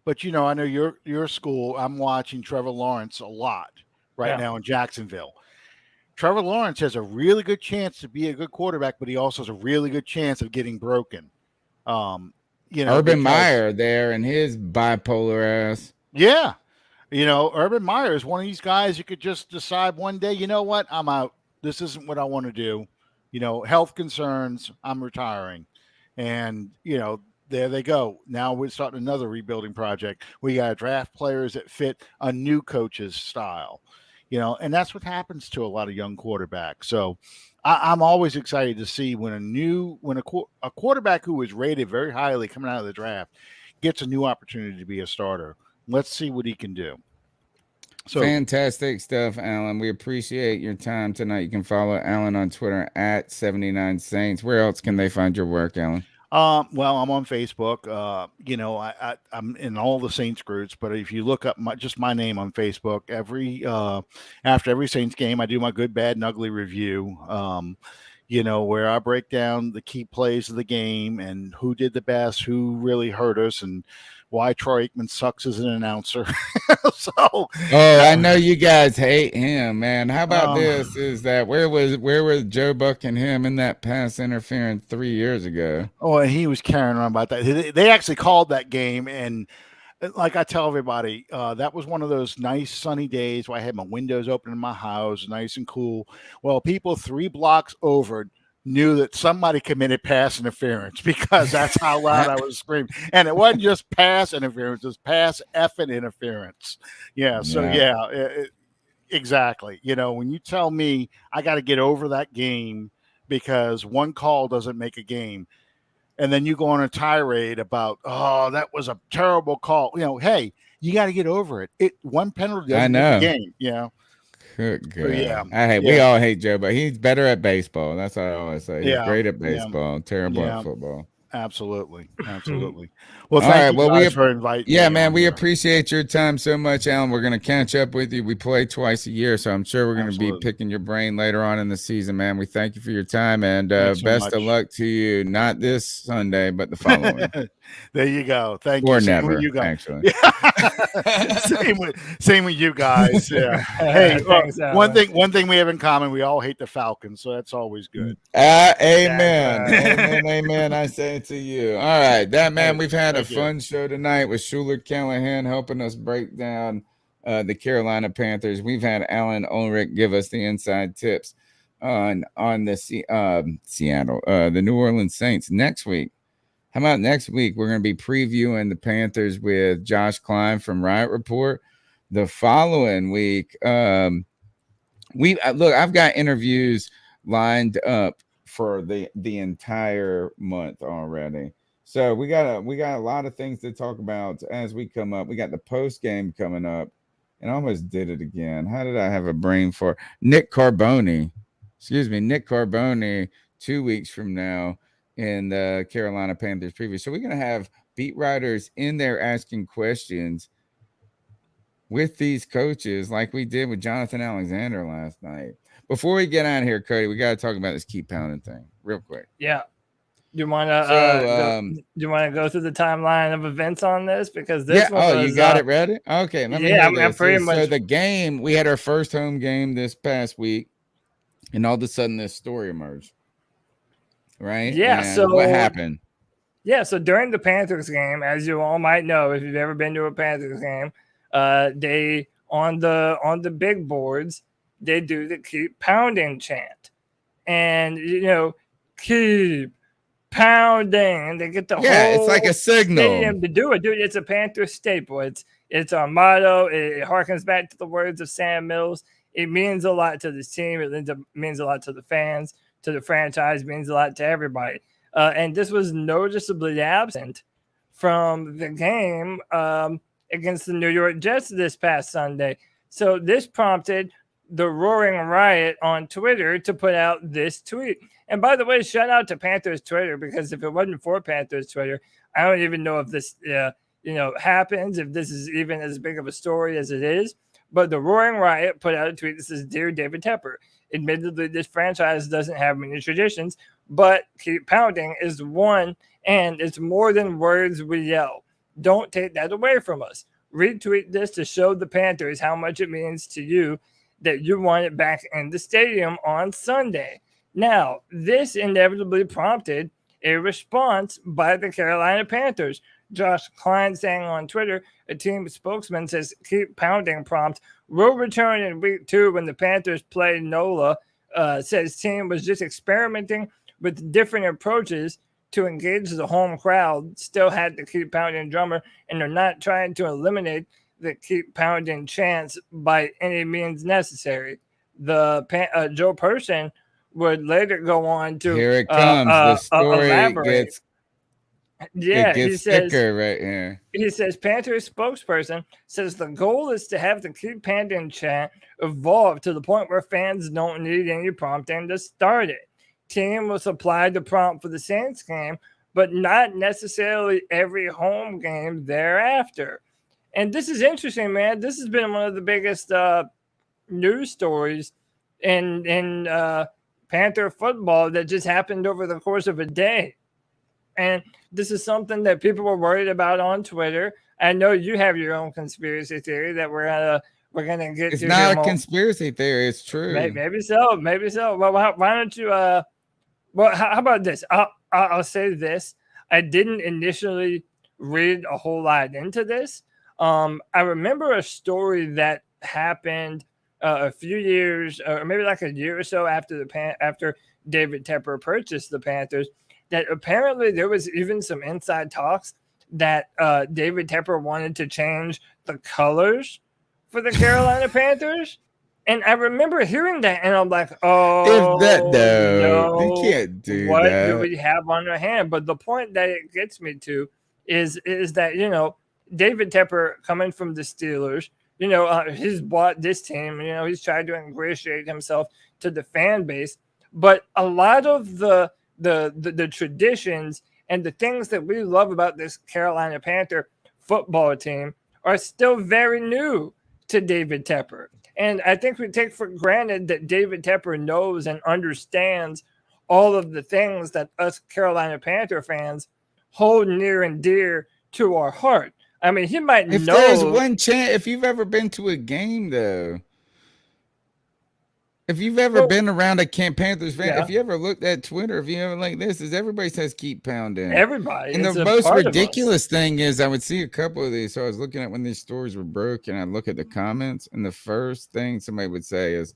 But I know your school. I'm watching Trevor Lawrence a lot right now in Jacksonville. Trevor Lawrence has a really good chance to be a good quarterback, but he also has a really good chance of getting broken. Urban Meyer there and his bipolar ass. Yeah, Urban Meyer is one of these guys you could just decide one day. You know what? I'm out. This isn't what I want to do. Health concerns. I'm retiring, and there they go. Now we're starting another rebuilding project. We got to draft players that fit a new coach's style, and that's what happens to a lot of young quarterbacks. So I'm always excited to see when a quarterback who is rated very highly coming out of the draft gets a new opportunity to be a starter. Let's see what he can do. So fantastic stuff, Allen. We appreciate your time tonight. You can follow Allen on Twitter at 79Saints. Where else can they find your work, Allen? Well, I'm on Facebook. I'm in all the Saints groups, but if you look up my name on Facebook, after every Saints game, I do my good, bad, and ugly review. Where I break down the key plays of the game and who did the best, who really hurt us, and why Troy Aikman sucks as an announcer. I know you guys hate him, man. How about this? Is that where was Joe Buck and him in that pass interference 3 years ago? Oh, and he was carrying on about that. They actually called that game, and like I tell everybody, that was one of those nice sunny days where I had my windows open in my house, nice and cool. Well, people 3 blocks over knew that somebody committed pass interference because that's how loud I was screaming. And it wasn't just pass interference, it was pass effing interference. Yeah. So, exactly. When you tell me I got to get over that game because one call doesn't make a game, and then you go on a tirade about, that was a terrible call. Hey, you got to get over it. One penalty doesn't make a game, Good. Yeah. We all hate Joe, but he's better at baseball. That's what I always say. He's great at baseball, terrible at football. Absolutely. Well, thank you guys for inviting me. Yeah, man, we appreciate your time so much, Allen. We're going to catch up with you. We play twice a year, so I'm sure we're going to be picking your brain later on in the season, man. We thank you for your time, and best of luck to you, not this Sunday, but the following. There you go. Thank you. Or same never, with you guys. Actually. same with you guys. Yeah. Hey, one thing we have in common, we all hate the Falcons, so that's always good. Amen. Amen. I say it to you. All right. We've had a fun show tonight with Schuyler Callihan helping us break down the Carolina Panthers. We've had Allen Ulrich give us the inside tips on the the New Orleans Saints. How about next week? We're going to be previewing the Panthers with Josh Klein from Riot Report. The following week, I've got interviews lined up for the entire month already. So we got a lot of things to talk about as we come up. We got the post game coming up, and I almost did it again. How did I have a brain for Nick Carboni? 2 weeks from now in the Carolina Panthers preview. So we're going to have beat writers in there asking questions with these coaches like we did with Jonathan Alexander last night. Before we get out of here, Cody, we got to talk about this keep pounding thing real quick. Yeah. Do you want to go through the timeline of events on this? Because this you got it ready? Okay. I'm pretty much. So the game, we had our first home game this past week, and all of a sudden this story emerged. Right? Yeah. And so what happened? Yeah, so during the Panthers game, as you all might know, if you've ever been to a Panthers game, they on the big boards, they do the keep pounding chant. And keep pounding, and they get the it's like a signal stadium to do it. Dude, it's a Panthers staple. It's our motto. It harkens back to the words of Sam Mills. It means a lot to this team. It means a lot to the fans, to the franchise, means a lot to everybody. And this was noticeably absent from the game against the New York Jets this past Sunday. So this prompted the Roaring Riot on Twitter to put out this tweet. And by the way, shout out to Panthers Twitter, because if it wasn't for Panthers Twitter, I don't even know if this happens, if this is even as big of a story as it is. But the Roaring Riot put out a tweet that says, "Dear David Tepper, admittedly, this franchise doesn't have many traditions, but keep pounding is one, and it's more than words we yell. Don't take that away from us. Retweet this to show the Panthers how much it means to you that you want it back in the stadium on Sunday." Now, this inevitably prompted a response by the Carolina Panthers. Josh Klein saying on Twitter, a team spokesman says, "Keep pounding prompt will return in week 2 when the Panthers play NOLA." Says team was just experimenting with different approaches to engage the home crowd. Still had the keep pounding drummer, and they're not trying to eliminate the keep pounding chants by any means necessary. The Joe Person would later go on to here it comes. The story elaborate. He says, thicker right here. He says Panthers spokesperson says the goal is to have the keep pounding chant evolve to the point where fans don't need any prompting to start it. Team will supply the prompt for the Saints game, but not necessarily every home game thereafter. And this is interesting, man. This has been one of the biggest news stories in Panther football that just happened over the course of a day. And this is something that people were worried about on Twitter. I know you have your own conspiracy theory that we're gonna get. It's not a conspiracy theory. It's true. Maybe so. Well, why don't you? Well, how about this? I'll say this. I didn't initially read a whole lot into this. I remember a story that happened a few years, or maybe like a year or so after after David Tepper purchased the Panthers, that apparently there was even some inside talks that David Tepper wanted to change the colors for the Carolina Panthers. And I remember hearing that, and I'm like, "Oh, no, you can't do what that. do we have on our hand?" But the point that it gets me to is that David Tepper, coming from the Steelers, he's bought this team. He's tried to ingratiate himself to the fan base, but a lot of the traditions and the things that we love about this Carolina Panther football team are still very new to David Tepper. And I think we take for granted that David Tepper knows and understands all of the things that us Carolina Panther fans hold near and dear to our heart. I mean, he might know. If there's one chance, if you've ever been to a game, though, if you've ever been around a Panthers fan, if you ever looked at Twitter, if you ever like this, is everybody says keep pounding. Everybody. And the most ridiculous thing is I would see a couple of these. So I was looking at when these stories were broke, and I look at the comments, and the first thing somebody would say is,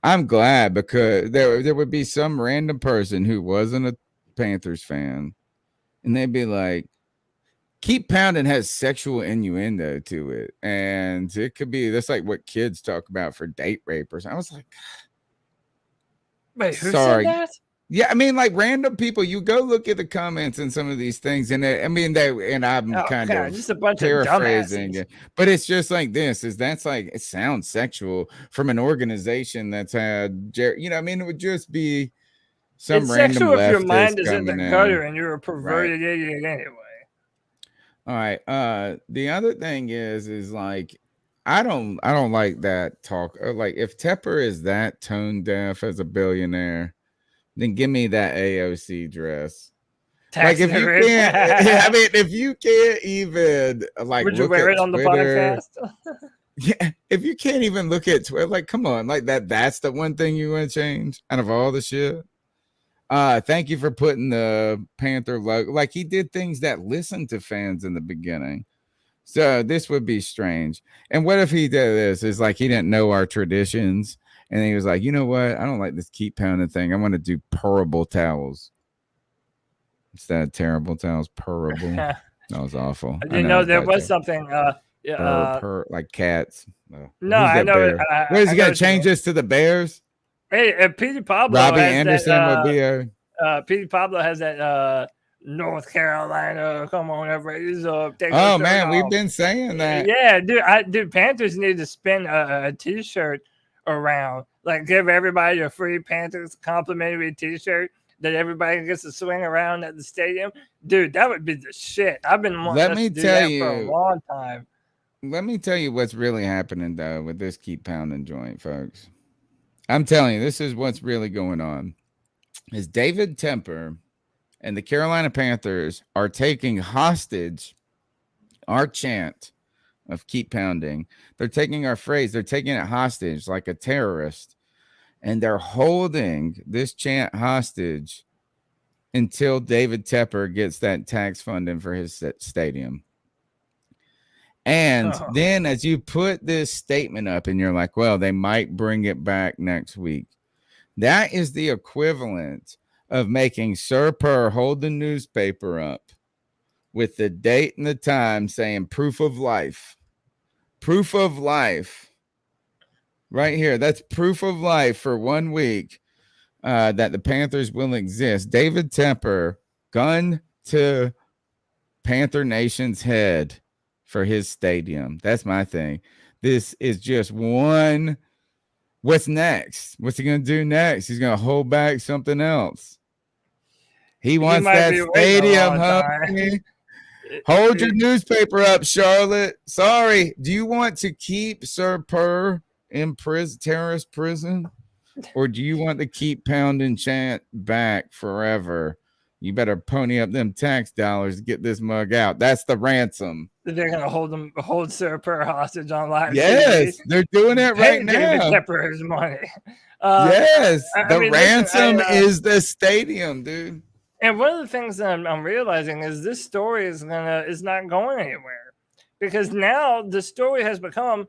"I'm glad," because there would be some random person who wasn't a Panthers fan, and they'd be like, "Keep pounding" has sexual innuendo to it, and it could be that's like what kids talk about for date rape or something. I was like, "Wait, who said that?" Yeah, I mean, like random people. You go look at the comments and some of these things, and I'm kind of just a bunch paraphrasing of it, but it's just like this. That's like it sounds sexual from an organization that's had, it would just be some it's random sexual if your mind is in the in. gutter and you're a perverted idiot anyway. All right. The other thing is like I don't like that talk. Like if Tepper is that tone deaf as a billionaire, then give me that AOC dress. Like if you can't, if you can't even like, would you wear it on the podcast? Yeah, if you can't even look at Twitter, like come on, like that's the one thing you want to change out of all the shit. Thank you for putting the Panther logo. Like, he did things that listened to fans in the beginning. So this would be strange. And what if he did this? Is like he didn't know our traditions, and he was like, you know what? I don't like this keep pounding thing. I want to do purrable towels instead of terrible towels. Purrable. That was awful. There was something. Like cats. No, I know. What is he gonna change this to the Bears? Hey, Petey Pablo. Robbie Anderson will be Petey Pablo has that. North Carolina, come on, everybody. Oh man, we've been saying that. Yeah, dude, Panthers need to spin a T-shirt around, like give everybody a free Panthers complimentary T-shirt that everybody gets to swing around at the stadium. Dude, that would be the shit. I've been wanting to do that for a long time. Let me tell you what's really happening though with this keep pounding joint, folks. I'm telling you, this is what's really going on. Is David Tepper and the Carolina Panthers are taking hostage our chant of keep pounding. They're taking our phrase. They're taking it hostage like a terrorist. And they're holding this chant hostage until David Tepper gets that tax funding for his stadium. And then as you put this statement up and you're like, well, they might bring it back next week. That is the equivalent of making Sir Purr hold the newspaper up with the date and the time saying proof of life. Proof of life. Right here. That's proof of life for 1 week that the Panthers will exist. David Tepper, gun to Panther Nation's head for his stadium. That's my thing. This is just one. What's next? What's he going to do next? He's going to hold back something else. He wants that stadium, homie. Hold your newspaper up, Charlotte. Sorry. Do you want to keep Sir Purr in terrorist prison? Or do you want to keep pounding chant back forever? You better pony up them tax dollars to get this mug out. That's the ransom. They're going to hold Sir Purr hostage on live. Yes, they're doing it right now. David Tepper his money. Yes, the ransom is the stadium, dude. And one of the things that I'm realizing is this story is not going anywhere, because now the story has become,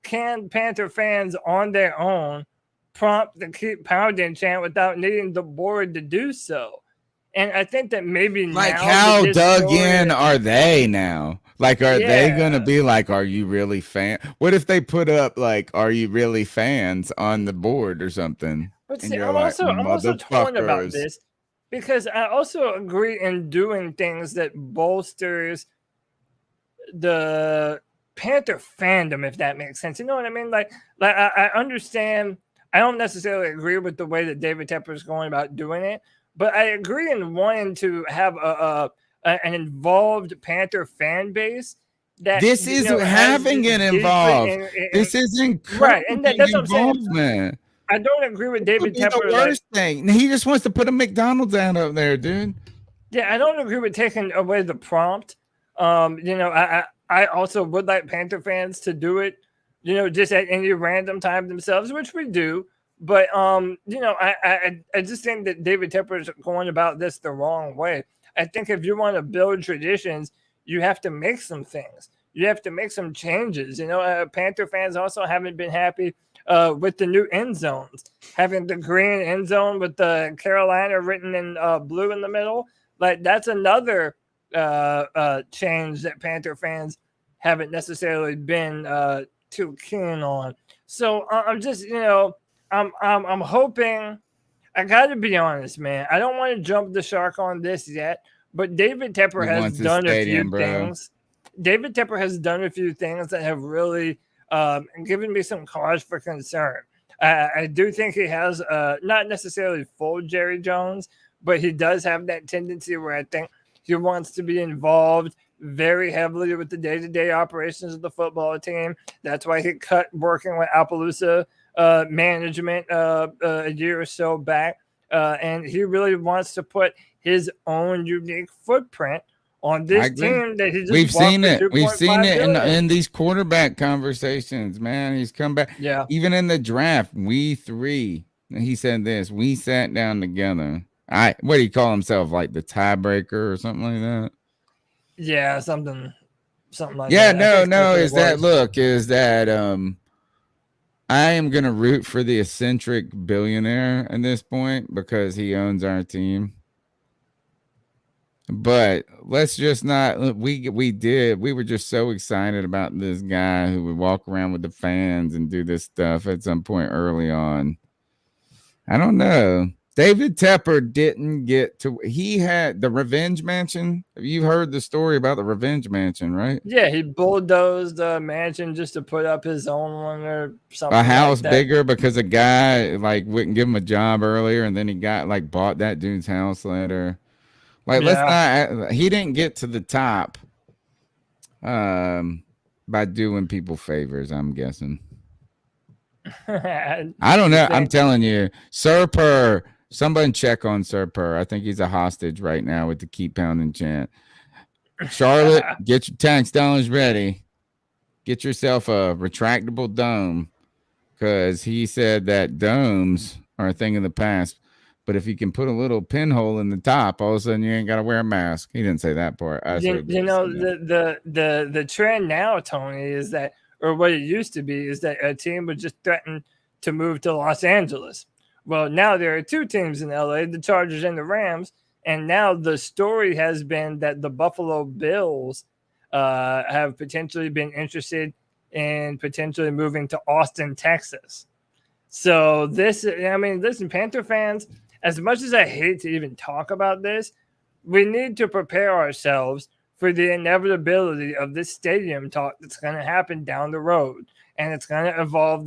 can Panther fans on their own prompt the keep pounding chant without needing the board to do so? And I think that maybe like now how dug in are they now? Like, are they going to be like, are you really fan? What if they put up like, are you really fans on the board or something? But see, I'm also torn about this, because I also agree in doing things that bolsters the Panther fandom, if that makes sense. You know what I mean? Like I understand. I don't necessarily agree with the way that David Tepper is going about doing it, but I agree in wanting to have an involved Panther fan base. That this is having it involved. This is right, and that's what I'm saying. I don't agree with David Tepper. The worst thing. He just wants to put a McDonald's out up there, dude. Yeah, I don't agree with taking away the prompt. I also would like Panther fans to do it, just at any random time themselves, which we do. But I just think that David Tepper is going about this the wrong way. I think if you want to build traditions, you have to make some things. You have to make some changes. Panther fans also haven't been happy with the new end zones, having the green end zone with the Carolina written in blue in the middle. Like, that's another change that Panther fans haven't necessarily been too keen on. So I'm just, I'm hoping. I got to be honest, man. I don't want to jump the shark on this yet, but David Tepper has done a few things. David Tepper has done a few things that have really given me some cause for concern. I do think he has not necessarily full Jerry Jones, but he does have that tendency where I think he wants to be involved very heavily with the day-to-day operations of the football team. That's why he cut working with Appaloosa management a year or so back. And he really wants to put his own unique footprint on this team that he just We've seen it in these quarterback conversations, man. He's come back. Yeah. Even in the draft, he said this, we sat down together What do you call himself? Like the tiebreaker or something like that? Yeah, something like yeah, that. No. Is that I am gonna root for the eccentric billionaire at this point because he owns our team. But let's just not. We were just so excited about this guy who would walk around with the fans and do this stuff at some point early on. I don't know. David Tepper didn't get to. He had the Revenge Mansion. You heard the story about the Revenge Mansion, right? Yeah, he bulldozed the mansion just to put up his own one or something. A house like that. bigger because a guy like wouldn't give him a job earlier, and then he got like bought that dude's house later. Like, let's not. He didn't get to the top by doing people favors, I'm guessing. I don't know. I'm telling you, Sir Purr. Somebody check on Sir Purr. I think he's a hostage right now with the keep pounding chant. Charlotte, get your tax dollars ready. Get yourself a retractable dome, because he said that domes are a thing of the past. But if you can put a little pinhole in the top, all of a sudden you ain't got to wear a mask. He didn't say that part. The trend now, Tony, is that, or what it used to be, is that a team would just threaten to move to Los Angeles. Well, now there are two teams in LA, the Chargers and the Rams. And now the story has been that the Buffalo Bills have potentially been interested in potentially moving to Austin, Texas. So listen, Panther fans, as much as I hate to even talk about this, we need to prepare ourselves for the inevitability of this stadium talk that's going to happen down the road. And it's going to involve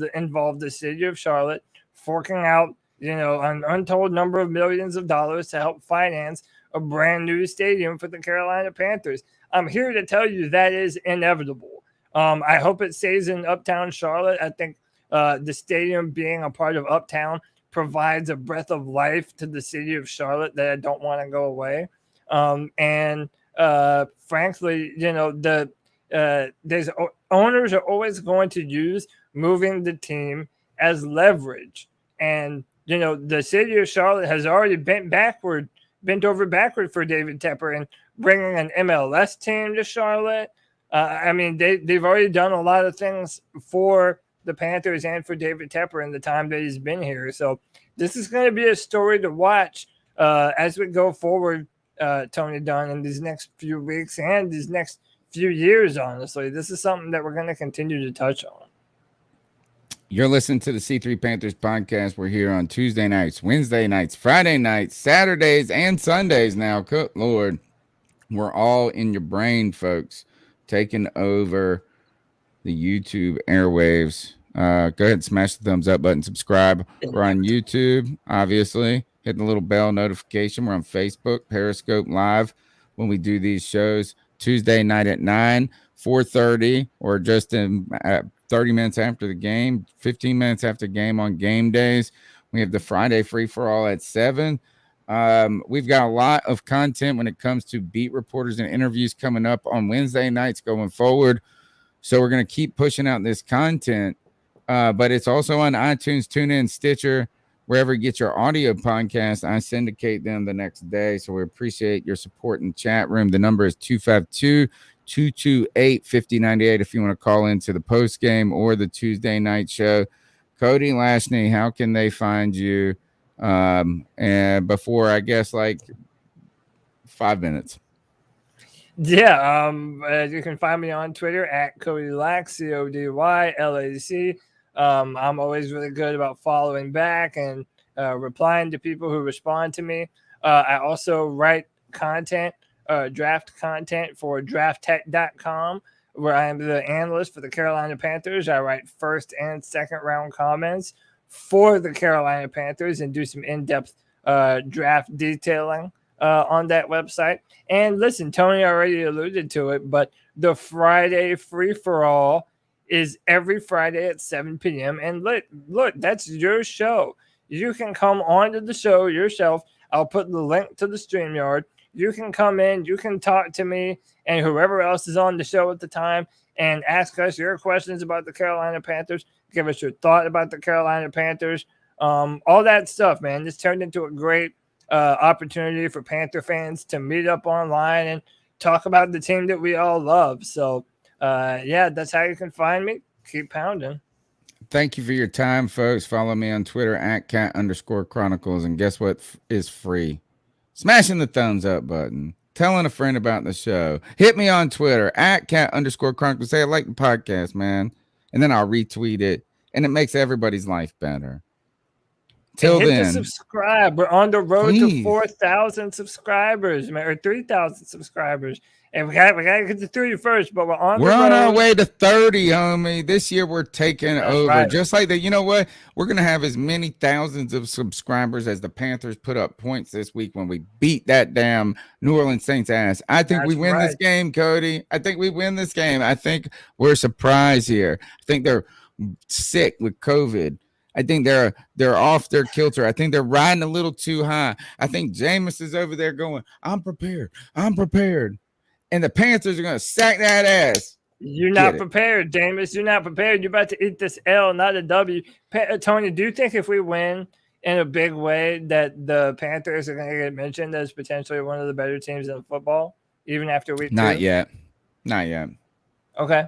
the city of Charlotte forking out, an untold number of millions of dollars to help finance a brand new stadium for the Carolina Panthers. I'm here to tell you that is inevitable. I hope it stays in Uptown Charlotte. I think the stadium being a part of Uptown provides a breath of life to the city of Charlotte that I don't want to go away. Frankly, there's owners are always going to use moving the team as leverage. And, the city of Charlotte has already bent over backward for David Tepper and bringing an MLS team to Charlotte. They've already done a lot of things for the Panthers and for David Tepper in the time that he's been here. So this is going to be a story to watch as we go forward, Tony Dunn, in these next few weeks and these next few years, honestly. This is something that we're going to continue to touch on. You're listening to the C3 Panthers podcast. We're here on Tuesday nights, Wednesday nights, Friday nights, Saturdays, and Sundays now. Good Lord. We're all in your brain, folks, taking over the YouTube airwaves. Go ahead and smash the thumbs up button, subscribe. We're on YouTube, obviously. Hit the little bell notification. We're on Facebook, Periscope Live when we do these shows. Tuesday night at 9, 4:30, or just in 30 minutes after the game, 15 minutes after the game on game days. We have the Friday free-for-all at 7. We've got a lot of content when it comes to beat reporters and interviews coming up on Wednesday nights going forward. So we're going to keep pushing out this content. But it's also on iTunes, TuneIn, Stitcher, wherever you get your audio podcast. I syndicate them the next day. So we appreciate your support in the chat room. The number is 252-228-5098 if you want to call into the post game or the Tuesday night show. Cody Lashney, how can they find you? And before, I guess, 5 minutes. Yeah, you can find me on Twitter at Cody Lack, CODYLAC. I'm always really good about following back and replying to people who respond to me. I also write content, draft content for drafttech.com, where I am the analyst for the Carolina Panthers. I write first and second round comments for the Carolina Panthers and do some in-depth draft detailing on that website. And listen, Tony already alluded to it, but the Friday free-for-all is every Friday at 7 p.m. And look, that's your show. You can come onto the show yourself. I'll put the link to the StreamYard. You can come in, you can talk to me and whoever else is on the show at the time and ask us your questions about the Carolina Panthers. Give us your thought about the Carolina Panthers. All that stuff, man. This turned into a great opportunity for Panther fans to meet up online and talk about the team that we all love. So, yeah, that's how you can find me. Keep pounding. Thank you for your time, folks. Follow me on Twitter at @cat_chronicles. And guess what is free? Smashing the thumbs up button. Telling a friend about the show. Hit me on Twitter at @cat_chronicles. Say I like the podcast, man. And then I'll retweet it. And it makes everybody's life better. Till hit then. the subscribe. We're on the road to 4,000 subscribers, man, or 3,000 subscribers. And we got to get to 30 first, but we're on our way to 30, homie. This year we're taking over. Right. Just like that. You know what? We're going to have as many thousands of subscribers as the Panthers put up points this week when we beat that damn New Orleans Saints ass. I think we win this game, Cody. I think we win this game. I think we're surprised here. I think they're sick with COVID. I think they're off their kilter. I think they're riding a little too high. I think Jameis is over there going, I'm prepared. And the Panthers are going to sack that ass. You're not prepared, Jameis. You're not prepared. You're about to eat this L, not a W. Tony, do you think if we win in a big way that the Panthers are going to get mentioned as potentially one of the better teams in football, even after week 2? Not yet. Okay.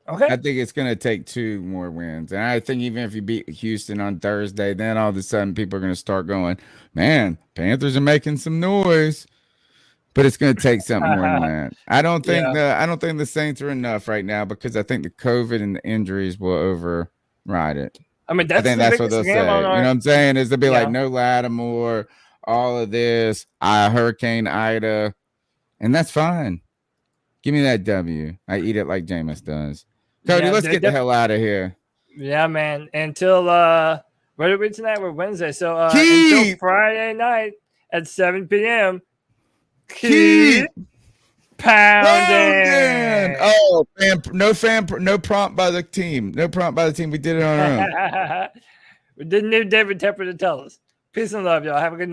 I think it's going to take 2 more wins. And I think even if you beat Houston on Thursday, then all of a sudden people are going to start going, man, Panthers are making some noise. But it's going to take something more than that. I don't think the Saints are enough right now because I think the COVID and the injuries will override it. I mean, I think that's what they'll say. You know what I'm saying? Is they'll be like, no Lattimore, all of this, Hurricane Ida, and that's fine. Give me that W. I eat it like Jameis does. Cody, let's get the hell out of here. Yeah, man. Until what are we tonight? We're Wednesday. So until Friday night at 7 p.m. Keep pounding. Oh, no prompt by the team. No prompt by the team. We did it on our own. We didn't need David Tepper to tell us. Peace and love, y'all. Have a good night.